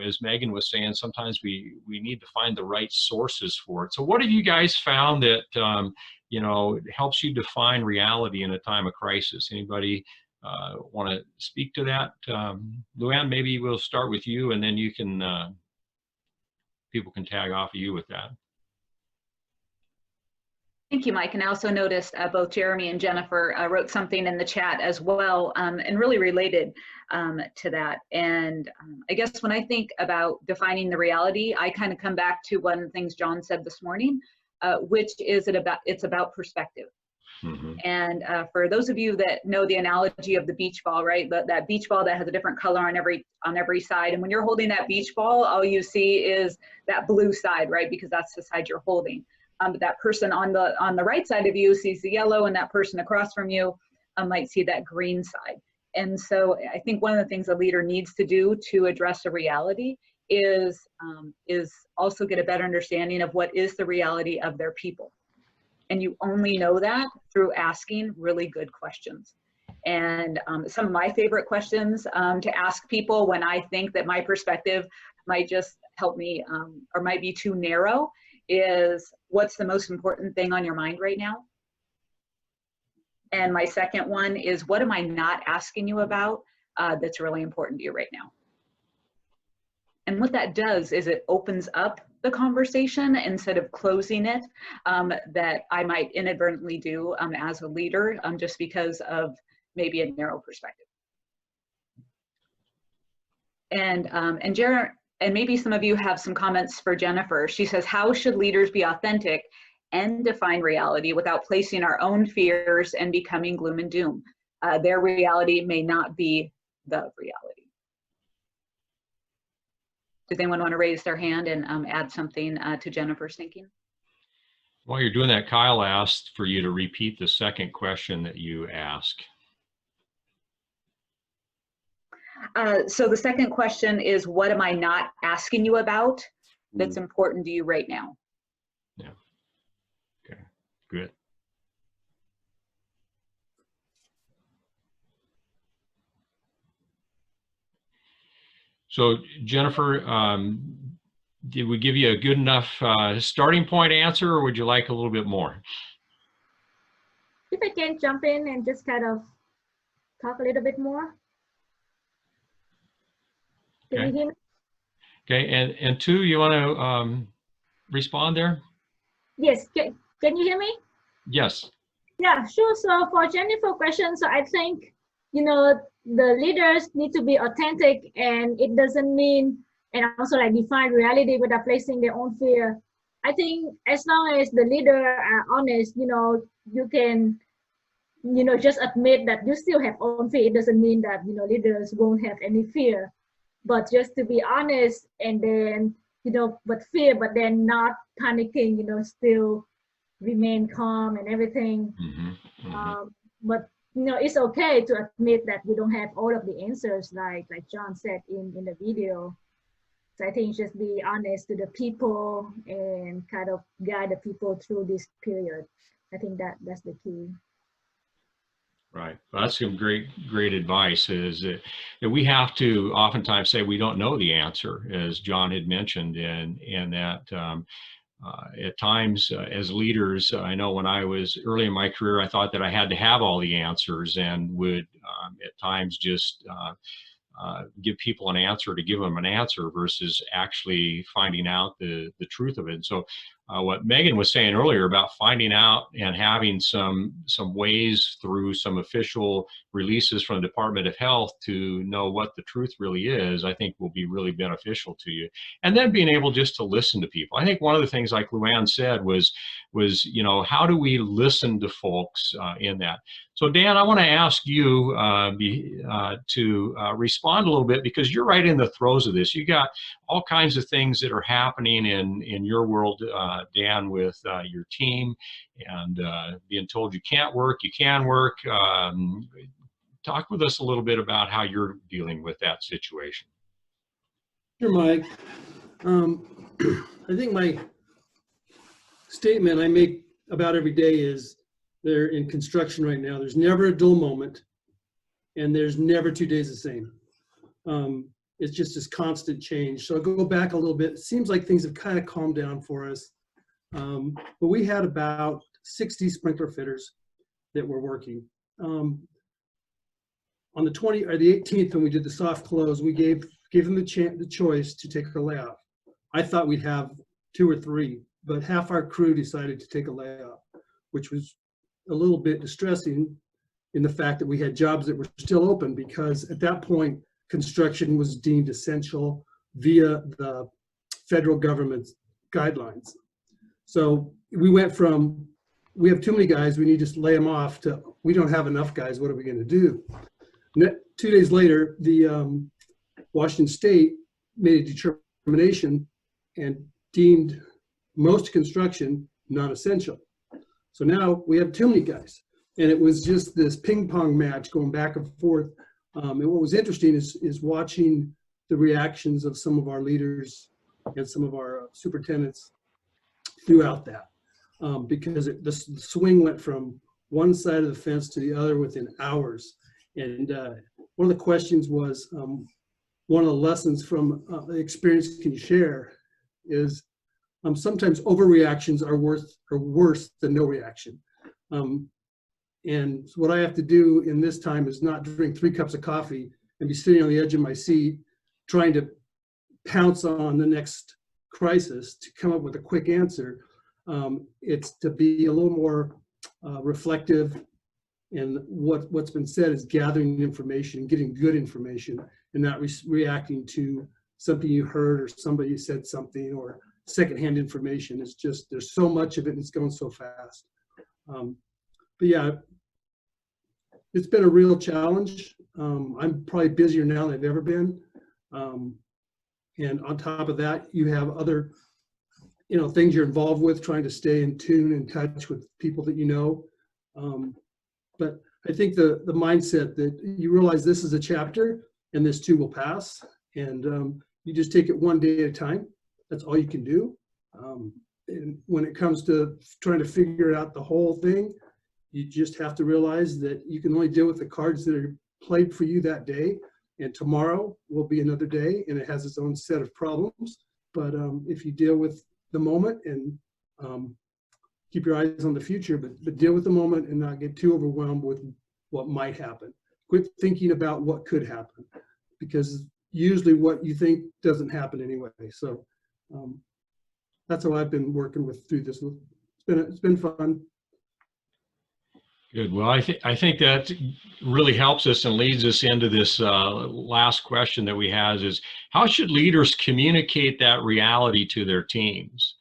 as Megan was saying, sometimes we need to find the right sources for it. So what have you guys found that, helps you define reality in a time of crisis? Anybody want to speak to that? Louanne, maybe we'll start with you, and then you can, people can tag off of you with that. Thank you, Mike. And I also noticed both Jeremy and Jennifer wrote something in the chat as well, and really related to that. And I guess when I think about defining the reality, I kind of come back to one of the things John said this morning, which is it's about perspective. Mm-hmm. And for those of you that know the analogy of the beach ball, right? That beach ball that has a different color on every side. And when you're holding that beach ball, all you see is that blue side, right? Because that's the side you're holding. But that person on the right side of you sees the yellow, and that person across from you might see that green side. And so I think one of the things a leader needs to do to address a reality is also get a better understanding of what is the reality of their people. And you only know that through asking really good questions. And some of my favorite questions to ask people when I think that my perspective might just help me or might be too narrow is, what's the most important thing on your mind right now? And my second one is, what am I not asking you about that's really important to you right now? And what that does is it opens up the conversation instead of closing it, that I might inadvertently do as a leader, just because of maybe a narrow perspective. And maybe some of you have some comments for Jennifer. She says, how should leaders be authentic and define reality without placing our own fears and becoming gloom and doom? Their reality may not be the reality. Does anyone want to raise their hand and add something to Jennifer's thinking? While you're doing that, Kyle asked for you to repeat the second question that you asked. So the second question is, what am I not asking you about that's important to you right now? Yeah. Okay, good. So Jennifer, did we give you a good enough starting point answer, or would you like a little bit more? If I can jump in and just kind of talk a little bit more. Can you hear me? Okay, and two, you want to respond there? Yes, can you hear me? Yes. Yeah, sure. So for Jennifer's question, so I think, you know, the leaders need to be authentic, and it doesn't mean, and also like define reality without placing their own fear. I think as long as the leader are honest, you know, you can, you know, just admit that you still have own fear. It doesn't mean that, you know, leaders won't have any fear, but just to be honest, and then, you know, but then not panicking, you know, still remain calm and everything. But you know, it's okay to admit that we don't have all of the answers, like John said in the video. So I think just be honest to the people and kind of guide the people through this period. I think that's the key. Right. Well, that's some great advice, is that we have to oftentimes say we don't know the answer, as John had mentioned, and that at times as leaders, I know when I was early in my career, I thought that I had to have all the answers, and would at times just give people an answer to give them an answer versus actually finding out the truth of it. And so what Megan was saying earlier about finding out and having some ways through some official releases from the Department of Health to know what the truth really is, I think will be really beneficial to you. And then being able just to listen to people. I think one of the things, like Louanne said, was you know, how do we listen to folks in that? So Dan, I want to ask you to respond a little bit, because you're right in the throes of this. You got all kinds of things that are happening in your world, Dan, with your team, and being told you can't work, you can work. Talk with us a little bit about how you're dealing with that situation. Sure, Mike. I think my statement I make about every day is, they're in construction right now. There's never a dull moment, and there's never 2 days the same. It's just this constant change. So I'll go back a little bit. It seems like things have kind of calmed down for us. But we had about 60 sprinkler fitters that were working. On the 18th, when we did the soft close, we gave them the choice to take a layoff. I thought we'd have 2 or 3, but half our crew decided to take a layoff, which was a little bit distressing in the fact that we had jobs that were still open, because at that point, construction was deemed essential via the federal government's guidelines. So we went from, we have too many guys, we need to just lay them off, to we don't have enough guys, what are we going to do? 2 days later, the Washington State made a determination and deemed most construction non-essential. So now we have too many guys, and it was just this ping pong match going back and forth. And what was interesting is watching the reactions of some of our leaders and some of our superintendents throughout that, because the swing went from one side of the fence to the other within hours. And one of the questions was, one of the lessons from the experience can you share is, sometimes overreactions are worse than no reaction. And what I have to do in this time is not drink 3 cups of coffee and be sitting on the edge of my seat trying to pounce on the next crisis to come up with a quick answer. It's to be a little more reflective, and what's been said is gathering information, getting good information, and not reacting to something you heard or somebody said something or secondhand information. It's just, there's so much of it and it's going so fast. But yeah, it's been a real challenge. I'm probably busier now than I've ever been. And on top of that, you have other, things you're involved with, trying to stay in tune and touch with people that you know. But I think the mindset that you realize this is a chapter and this too will pass, and you just take it one day at a time. That's all you can do. And when it comes to trying to figure out the whole thing, you just have to realize that you can only deal with the cards that are played for you that day, and tomorrow will be another day and it has its own set of problems. But if you deal with the moment and keep your eyes on the future, but deal with the moment and not get too overwhelmed with what might happen. Quit thinking about what could happen, because usually what you think doesn't happen anyway. So that's how I've been working through this. It's been fun. Good. Well, I think that really helps us and leads us into this last question that we have is, how should leaders communicate that reality to their teams?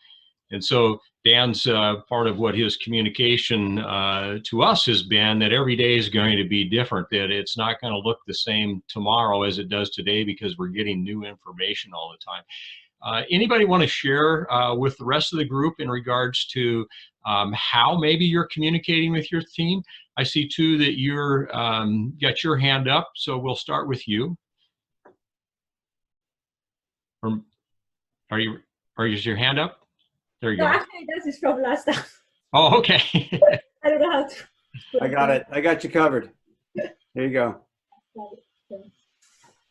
And so Dan's part of what his communication to us has been that every day is going to be different, that it's not going to look the same tomorrow as it does today because we're getting new information all the time. Anybody want to share with the rest of the group in regards to how maybe you're communicating with your team? I see too that you're got your hand up, so we'll start with you. Is your hand up? There you go. Actually, this is from last time. Oh, okay. I don't know how to. I got it. I got you covered. There you go.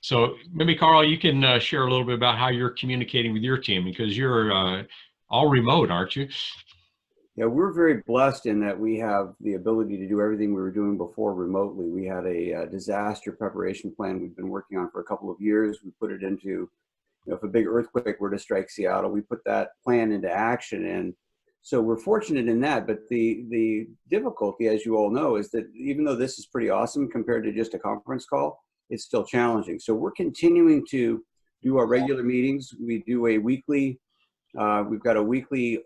So maybe Karl, you can share a little bit about how you're communicating with your team, because you're all remote, aren't you? Yeah, we're very blessed in that we have the ability to do everything we were doing before remotely. We had a disaster preparation plan we've been working on for a couple of years. We put it into, if a big earthquake were to strike Seattle, we put that plan into action. And so we're fortunate in that. But the difficulty, as you all know, is that even though this is pretty awesome compared to just a conference call, it's still challenging. So we're continuing to do our regular meetings. We do a weekly, we've got a weekly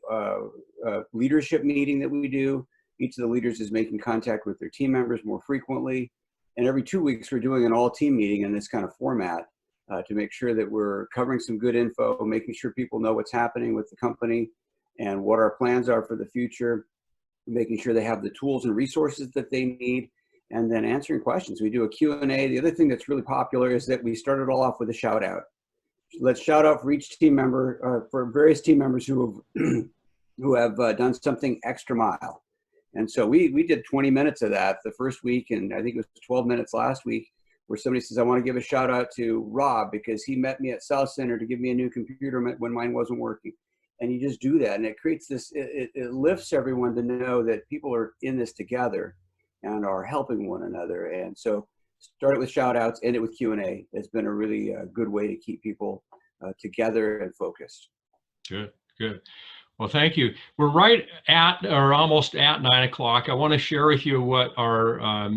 leadership meeting that we do. Each of the leaders is making contact with their team members more frequently. And every 2 weeks, we're doing an all-team meeting in this kind of format to make sure that we're covering some good info, making sure people know what's happening with the company and what our plans are for the future, making sure they have the tools and resources that they need, and then answering questions. We do a Q&A. The other thing that's really popular is that we started all off with a shout out. Let's shout out for each team member, for various team members who have done something extra mile. And so we did 20 minutes of that the first week, and I think it was 12 minutes last week, where somebody says, I want to give a shout out to Rob because he met me at South Center to give me a new computer when mine wasn't working. And you just do that, and it creates this, it lifts everyone to know that people are in this together and are helping one another. And so start it with shout outs, end it with Q&A. It's been a really good way to keep people together and focused. Good, good. Well, thank you. We're right at, or almost at 9 o'clock. I want to share with you what our,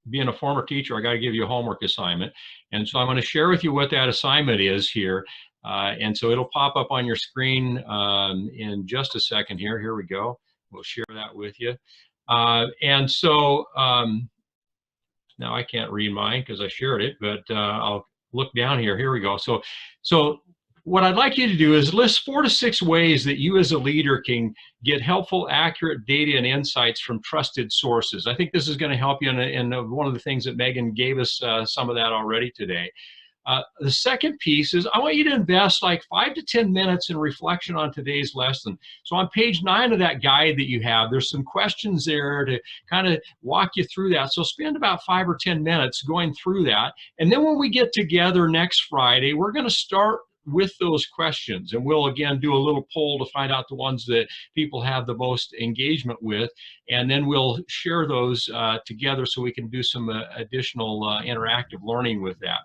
being a former teacher, I got to give you a homework assignment. And so I'm going to share with you what that assignment is here. And so it'll pop up on your screen in just a second here. Here we go. We'll share that with you. And so now I can't read mine because I shared it, but I'll look down here. Here we go. So what I'd like you to do is list 4 to 6 ways that you as a leader can get helpful, accurate data and insights from trusted sources. I think this is going to help you, and one of the things that Megan gave us some of that already today. The second piece is I want you to invest like 5 to 10 minutes in reflection on today's lesson. So on page 9 of that guide that you have, there's some questions there to kind of walk you through that. So spend about 5 or 10 minutes going through that. And then when we get together next Friday, we're going to start with those questions, and we'll again do a little poll to find out the ones that people have the most engagement with, and then we'll share those together so we can do some additional interactive learning with that.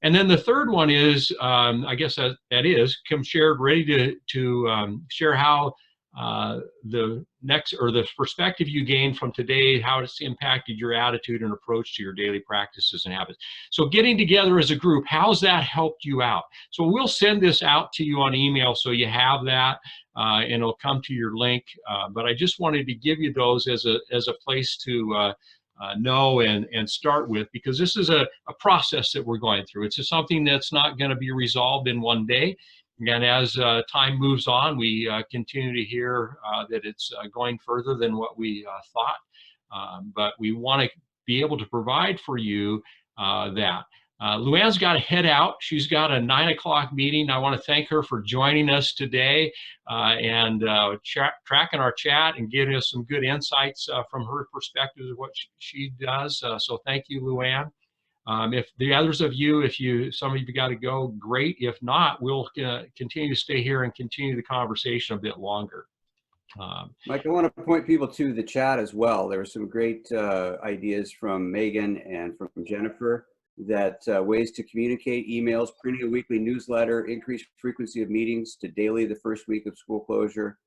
And then the third one is, I guess that is Kim shared, ready to share how the next, or the perspective you gained from today, how it's impacted your attitude and approach to your daily practices and habits. So getting together as a group, how's that helped you out? So we'll send this out to you on email so you have that, and it'll come to your link. But I just wanted to give you those as a place to know and start with, because this is a process that we're going through. It's just something that's not going to be resolved in one day. And as time moves on, we continue to hear that it's going further than what we thought. But we want to be able to provide for you that. Louanne's got to head out. She's got a 9 o'clock meeting. I want to thank her for joining us today and tracking our chat and giving us some good insights from her perspective of what she does. So thank you, Louanne. If the others of you, some of you got to go, great. If not, we'll continue to stay here and continue the conversation a bit longer. Mike, I want to point people to the chat as well. There were some great ideas from Megan and from Jennifer, that ways to communicate: emails, printing a weekly newsletter, increased frequency of meetings to daily the first week of school closure.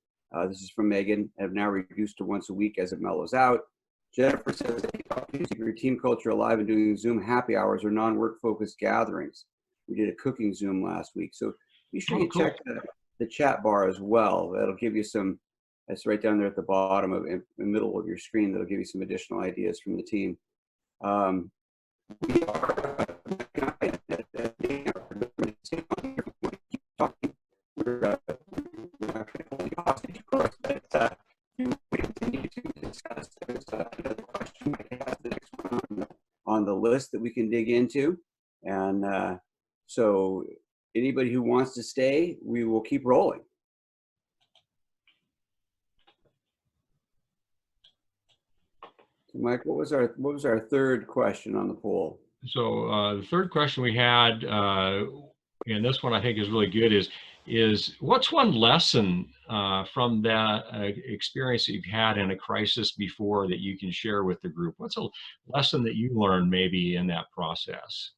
This is from Megan, have now reduced to once a week as it mellows out. Jennifer says, keep your team culture alive and doing Zoom happy hours or non-work focused gatherings. We did a cooking Zoom last week. So be sure you check the chat bar as well. That'll give you some, that's right down there at the bottom of, in the middle of your screen. That'll give you some additional ideas from the team. We are on the list that we can dig into, and so anybody who wants to stay, we will keep rolling. Mike, what was our third question on the poll? So the third question we had, and this one I think is really good, is what's one lesson from that experience that you've had in a crisis before that you can share with the group? What's a lesson that you learned maybe in that process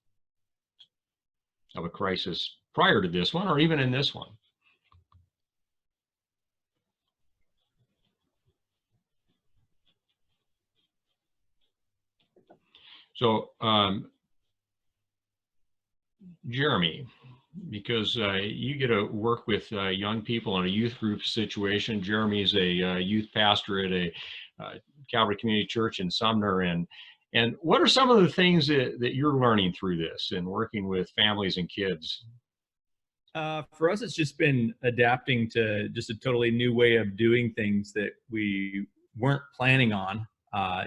of a crisis prior to this one, or even in this one? So, Jeremy, because you get to work with young people in a youth group situation. Jeremy is a youth pastor at a Calvary Community Church in Sumner. And what are some of the things that you're learning through this and working with families and kids? For us, it's just been adapting to just a totally new way of doing things that we weren't planning on.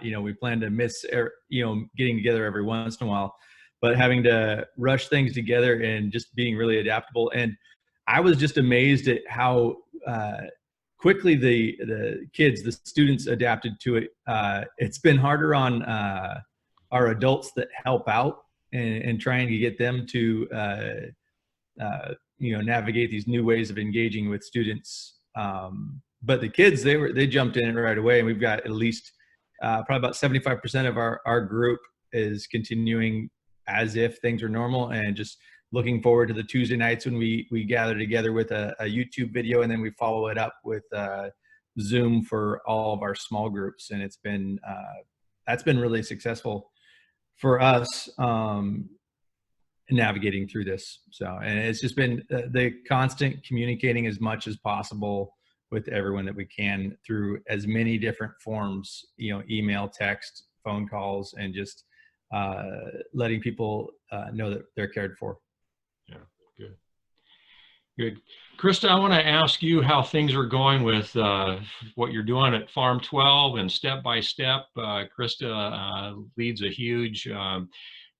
We plan to miss, getting together every once in a while, but having to rush things together and just being really adaptable. And I was just amazed at how quickly the kids, the students adapted to it. It's been harder on our adults that help out and trying to get them to, navigate these new ways of engaging with students. But the kids, they jumped in right away, and we've got at least probably about 75% of our group is continuing as if things are normal, and just looking forward to the Tuesday nights when we gather together with a YouTube video, and then we follow it up with Zoom for all of our small groups. And it's been that's been really successful for us navigating through this. So, and it's just been the constant communicating as much as possible with everyone that we can through as many different forms, email, text, phone calls, and just letting people know that they're cared for. Yeah, good. Krista, I want to ask you how things are going with what you're doing at Farm 12 and Step by Step. Krista leads a huge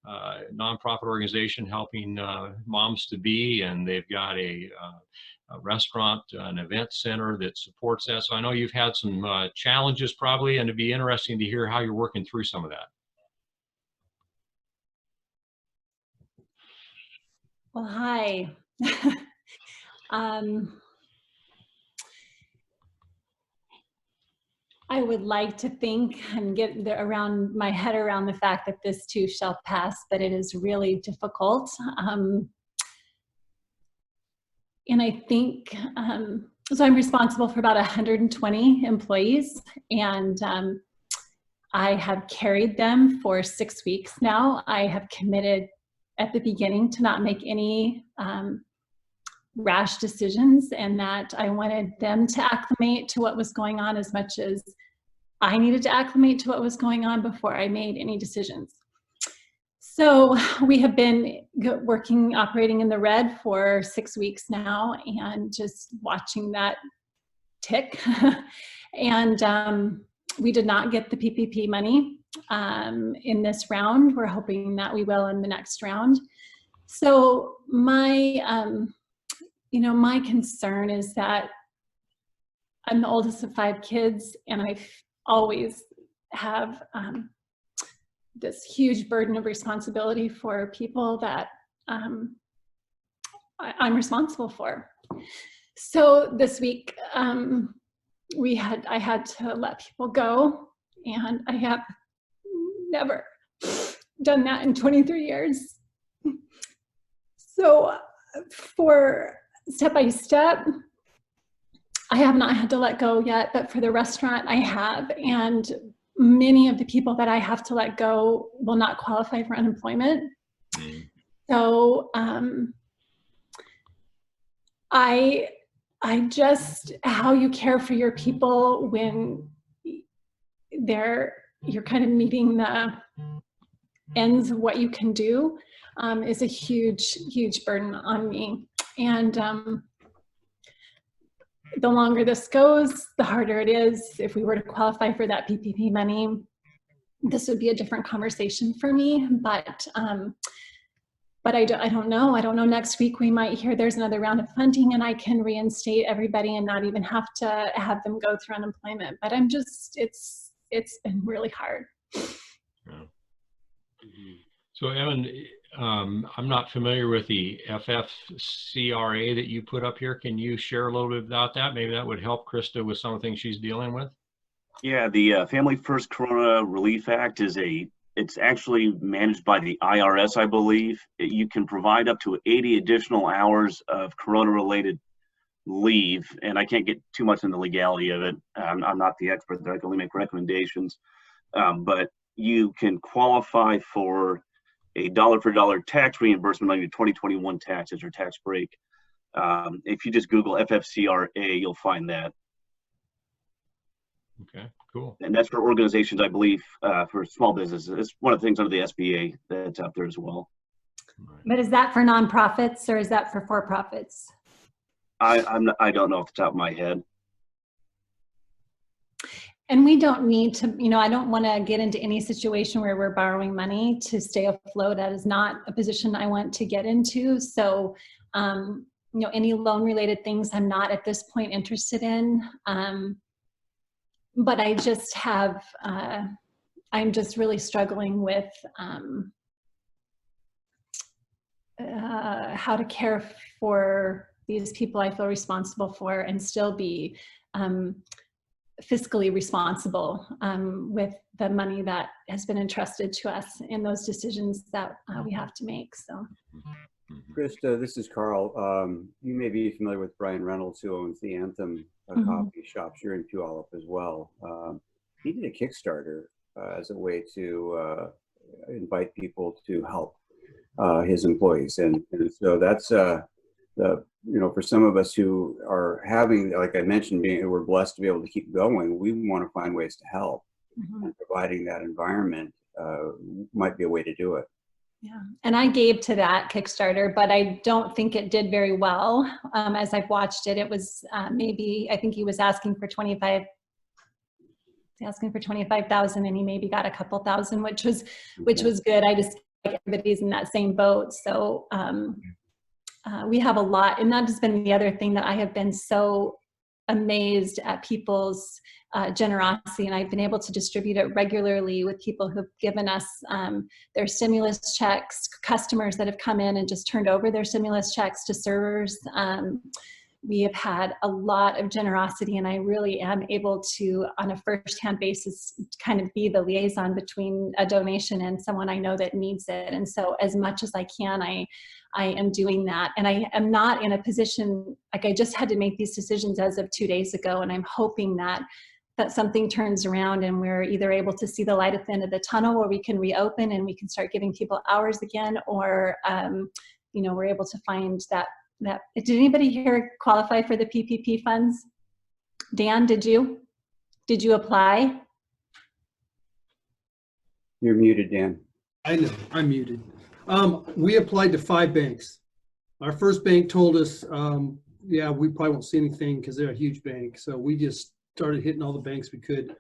nonprofit organization helping moms to be, and they've got a restaurant, an event center that supports that. So I know you've had some challenges probably, and it'd be interesting to hear how you're working through some of that. Well, hi. I I would like to think and get around my head around the fact that this too shall pass, but it is really difficult. And I think, so I'm responsible for about 120 employees, and I have carried them for 6 weeks now. I have committed at the beginning to not make any rash decisions, and that I wanted them to acclimate to what was going on as much as I needed to acclimate to what was going on before I made any decisions. So we have been operating in the red for 6 weeks now, and just watching that tick. And we did not get the PPP money in this round. We're hoping that we will in the next round. So my my concern is that I'm the oldest of 5 kids, and I always have this huge burden of responsibility for people that I'm responsible for. So this week, I had to let people go, and I have never done that in 23 years. So for step by step, I have not had to let go yet, but for the restaurant I have, and many of the people that I have to let go will not qualify for unemployment. So I just, how you care for your people when you're kind of meeting the ends of what you can do is a huge burden on me. And the longer this goes, the harder it is. If we were to qualify for that PPP money, this would be a different conversation for me. But I don't know. I don't know. Next week we might hear there's another round of funding, and I can reinstate everybody and not even have to have them go through unemployment. But I'm just, it's been really hard. Yeah. So Evan, I'm not familiar with the FFCRA that you put up here. Can you share a little bit about that? Maybe that would help Krista with some of the things she's dealing with. Yeah, the Family First Corona Relief Act it's actually managed by the IRS, I believe. You can provide up to 80 additional hours of Corona-related leave, and I can't get too much in the legality of it. I'm not the expert there. I can only make recommendations. But you can qualify for a dollar-for-dollar tax reimbursement on your 2021 taxes or tax break. If you just Google FFCRA, you'll find that. Okay, cool. And that's for organizations, I believe, for small businesses. It's one of the things under the SBA that's out there as well. But is that for nonprofits or is that for for-profits? I don't know off the top of my head. And we don't need to, I don't want to get into any situation where we're borrowing money to stay afloat. That is not a position I want to get into. So, any loan related things I'm not at this point interested in. But I just have, I'm just really struggling with how to care for these people I feel responsible for and still be fiscally responsible with the money that has been entrusted to us in those decisions that we have to make. So, Krista, this is Karl. You may be familiar with Brian Reynolds, who owns the Anthem coffee shop here in Puyallup as well. He did a Kickstarter as a way to invite people to help his employees, and so that's for some of us who are having, like I mentioned, we're blessed to be able to keep going. We want to find ways to help, and providing that environment might be a way to do it. Yeah, and I gave to that Kickstarter, but I don't think it did very well. As I've watched it, it was maybe, I think he was asking for 25,000, and he maybe got a couple thousand, which was good. I just, like, everybody's in that same boat. So we have a lot, and that has been the other thing that I have been so amazed at people's generosity, and I've been able to distribute it regularly with people who've given us their stimulus checks, customers that have come in and just turned over their stimulus checks to servers, we have had a lot of generosity, and I really am able to, on a first-hand basis, kind of be the liaison between a donation and someone I know that needs it. And so as much as I can, I am doing that. And I am not in a position, like I just had to make these decisions as of 2 days ago, and I'm hoping that something turns around and we're either able to see the light at the end of the tunnel where we can reopen and we can start giving people hours again, or you know, we're able to find that. Did anybody here qualify for the PPP funds? Dan, did you apply? You're muted, Dan. I know, I'm muted. We applied to 5 banks. Our first bank told us, yeah, we probably won't see anything because they're a huge bank. So we just started hitting all the banks we could.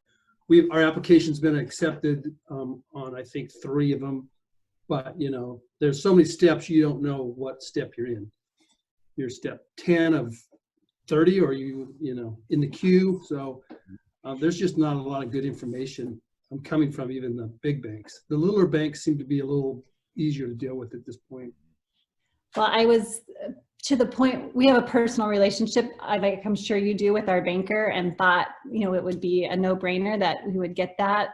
Our application's been accepted on, I think, 3 of them. But, you know, there's so many steps, you don't know what step you're in. You're step 10 of 30, or you know, in the queue. So there's just not a lot of good information. I'm coming from even the big banks. The littler banks seem to be a little easier to deal with at this point. Well, I was to the point, we have a personal relationship, like I'm sure you do, with our banker, and thought, you know, it would be a no-brainer that we would get that.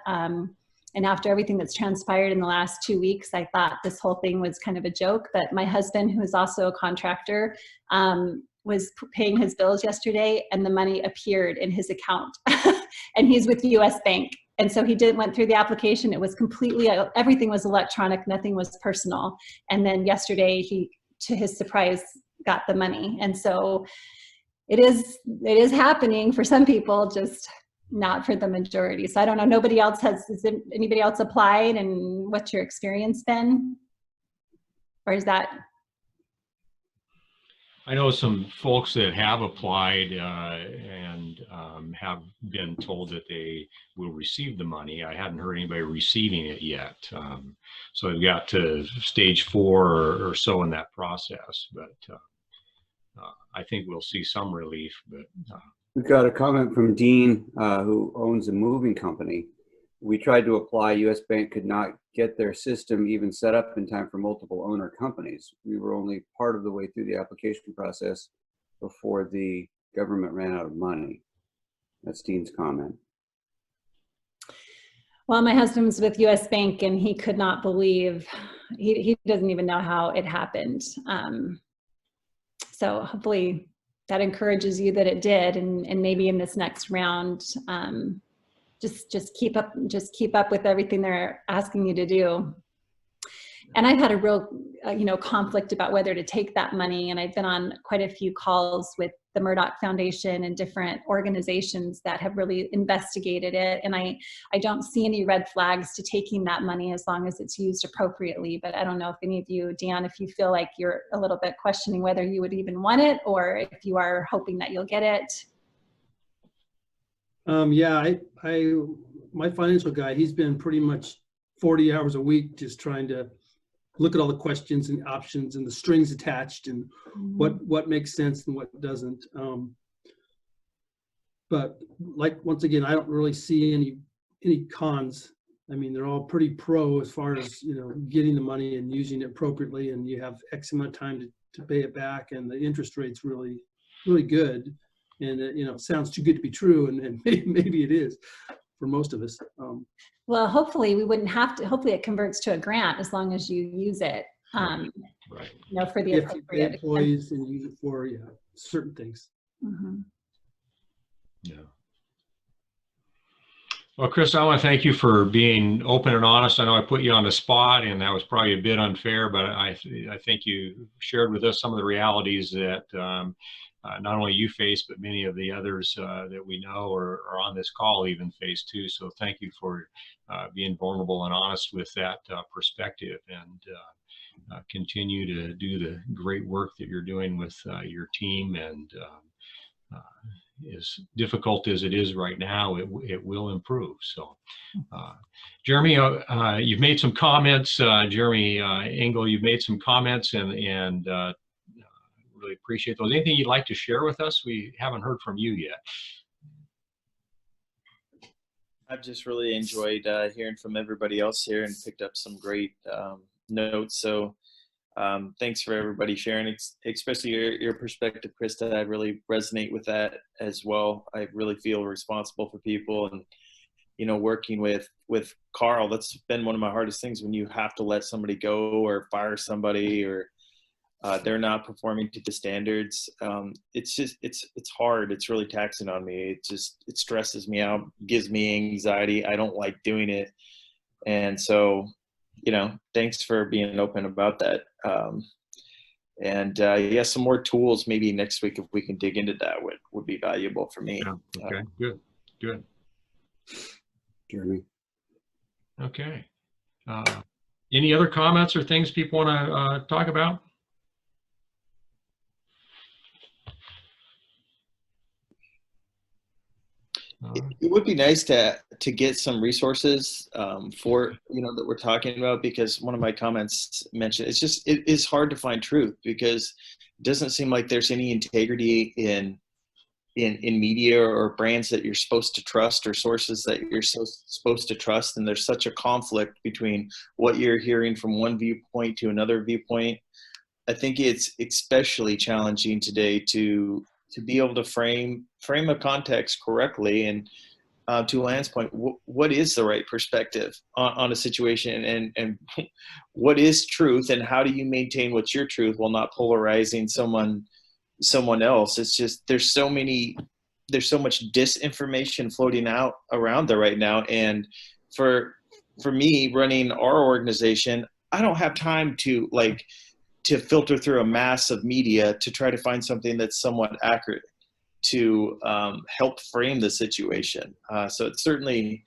And after everything that's transpired in the last 2 weeks, I thought this whole thing was kind of a joke. But my husband, who is also a contractor, was paying his bills yesterday, and the money appeared in his account. And he's with US Bank. And so he went through the application. It was completely, everything was electronic, nothing was personal. And then yesterday, he, to his surprise, got the money. And so it is happening for some people, just not for the majority. So I don't know, nobody else has, anybody else applied, and what's your experience been? Or is that? I know some folks that have applied and have been told that they will receive the money. I hadn't heard anybody receiving it yet. So I've got to stage 4 or so in that process, but I think we'll see some relief. But We've got a comment from Dean, who owns a moving company. We tried to apply. US Bank could not get their system even set up in time for multiple owner companies. We were only part of the way through the application process before the government ran out of money. That's Dean's comment. Well, my husband's with US Bank, and he could not believe, he doesn't even know how it happened. So hopefully that encourages you that it did, and maybe in this next round, just keep up with everything they're asking you to do. And I've had a real, you know, conflict about whether to take that money, and I've been on quite a few calls with the Murdoch Foundation and different organizations that have really investigated it. And I don't see any red flags to taking that money as long as it's used appropriately. But I don't know if any of you, Dan, if you feel like you're a little bit questioning whether you would even want it, or if you are hoping that you'll get it. Yeah, my financial guy, he's been pretty much 40 hours a week just trying to look at all the questions and options and the strings attached and what makes sense and what doesn't. But like, once again, I don't really see any cons. I mean, they're all pretty pro as far as, you know, getting the money and using it appropriately, and you have X amount of time to pay it back, and the interest rate's really, really good. And you know, it sounds too good to be true, and maybe it is for most of us. Well, hopefully we wouldn't have to. Hopefully, it converts to a grant as long as you use it. right. You know, for the If appropriate employees and use it for certain things. Mm-hmm. Yeah. Well, Chris, I want to thank you for being open and honest. I know I put you on the spot, and that was probably a bit unfair, but I think you shared with us some of the realities that not only you face, but many of the others that we know or are on this call even face too. So thank you for being vulnerable and honest with that perspective, and continue to do the great work that you're doing with your team. And as difficult as it is right now, it will improve. So Jeremy, you've made some comments. Jeremy Engel, you've made some comments, and really appreciate those. Anything you'd like to share with us? We haven't heard from you yet. I've just really enjoyed hearing from everybody else here and picked up some great notes. So Thanks for everybody sharing, especially your perspective, Krista. I really resonate with that as well. I really feel responsible for people, and working with Karl, that's been one of my hardest things, when you have to let somebody go or fire somebody, or they're not performing to the standards. It's hard. It's really taxing on me. It stresses me out, gives me anxiety. I don't like doing it. And so, thanks for being open about that. Yeah, some more tools maybe next week, if we can dig into that, would be valuable for me. Yeah. Okay, good. Jeremy. Okay. Any other comments or things people want to talk about? It would be nice to get some resources for that we're talking about, because one of my comments mentioned it is hard to find truth, because it doesn't seem like there's any integrity in media or brands that you're supposed to trust, or sources that you're supposed to trust, and there's such a conflict between what you're hearing from one viewpoint to another viewpoint. I think it's especially challenging today to be able to frame a context correctly, and to Lance's point, what is the right perspective on a situation, and what is truth, and how do you maintain what's your truth while not polarizing someone else? It's just there's so much disinformation floating out around there right now, and for me running our organization, I don't have time to filter through a mass of media to try to find something that's somewhat accurate to help frame the situation. So it's certainly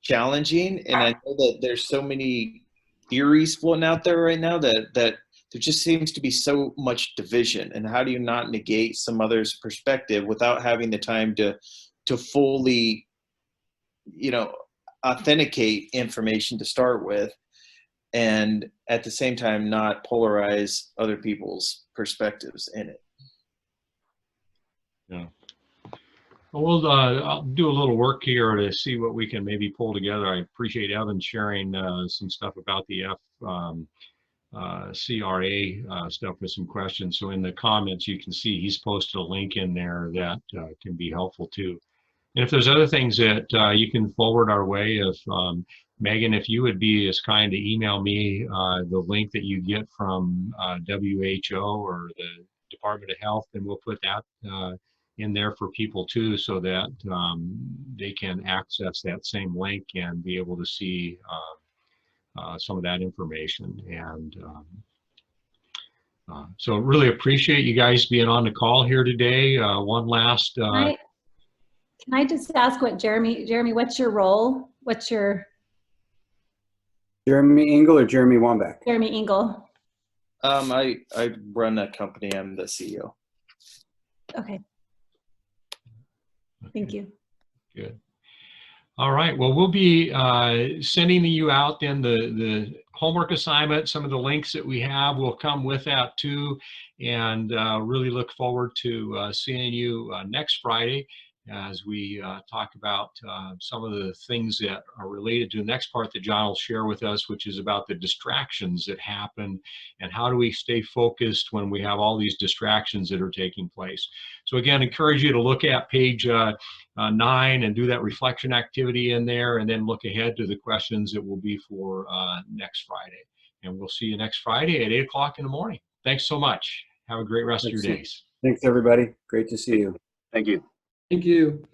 challenging, and I know that there's so many theories floating out there right now that there just seems to be so much division. And how do you not negate some other's perspective without having the time to fully, authenticate information to start with, and at the same time not polarize other people's perspectives in it? Yeah. Well, I'll do a little work here to see what we can maybe pull together. I appreciate Evan sharing some stuff about the CRA stuff with some questions. So in the comments, you can see he's posted a link in there that can be helpful too. And if there's other things that you can forward our way, if Megan, if you would be as kind to email me the link that you get from WHO or the Department of Health, then we'll put that in there for people too, so that they can access that same link and be able to see some of that information. And so really appreciate you guys being on the call here today. One last... Can I just ask what Jeremy, what's your role? What's your... Jeremy Engel or Jeremy Wambach? Jeremy Engel. I run that company. I'm the CEO. Okay. Thank you. Good. All right. Well, we'll be sending you out then the homework assignment. Some of the links that we have will come with that too. And really look forward to seeing you next Friday as we talk about some of the things that are related to the next part that John will share with us, which is about the distractions that happen and how do we stay focused when we have all these distractions that are taking place. So again, encourage you to look at page 9 and do that reflection activity in there, and then look ahead to the questions that will be for next Friday. And we'll see you next Friday at 8 o'clock in the morning. Thanks so much. Have a great rest of your days. Thanks, everybody. Great to see you. Thank you. Thank you.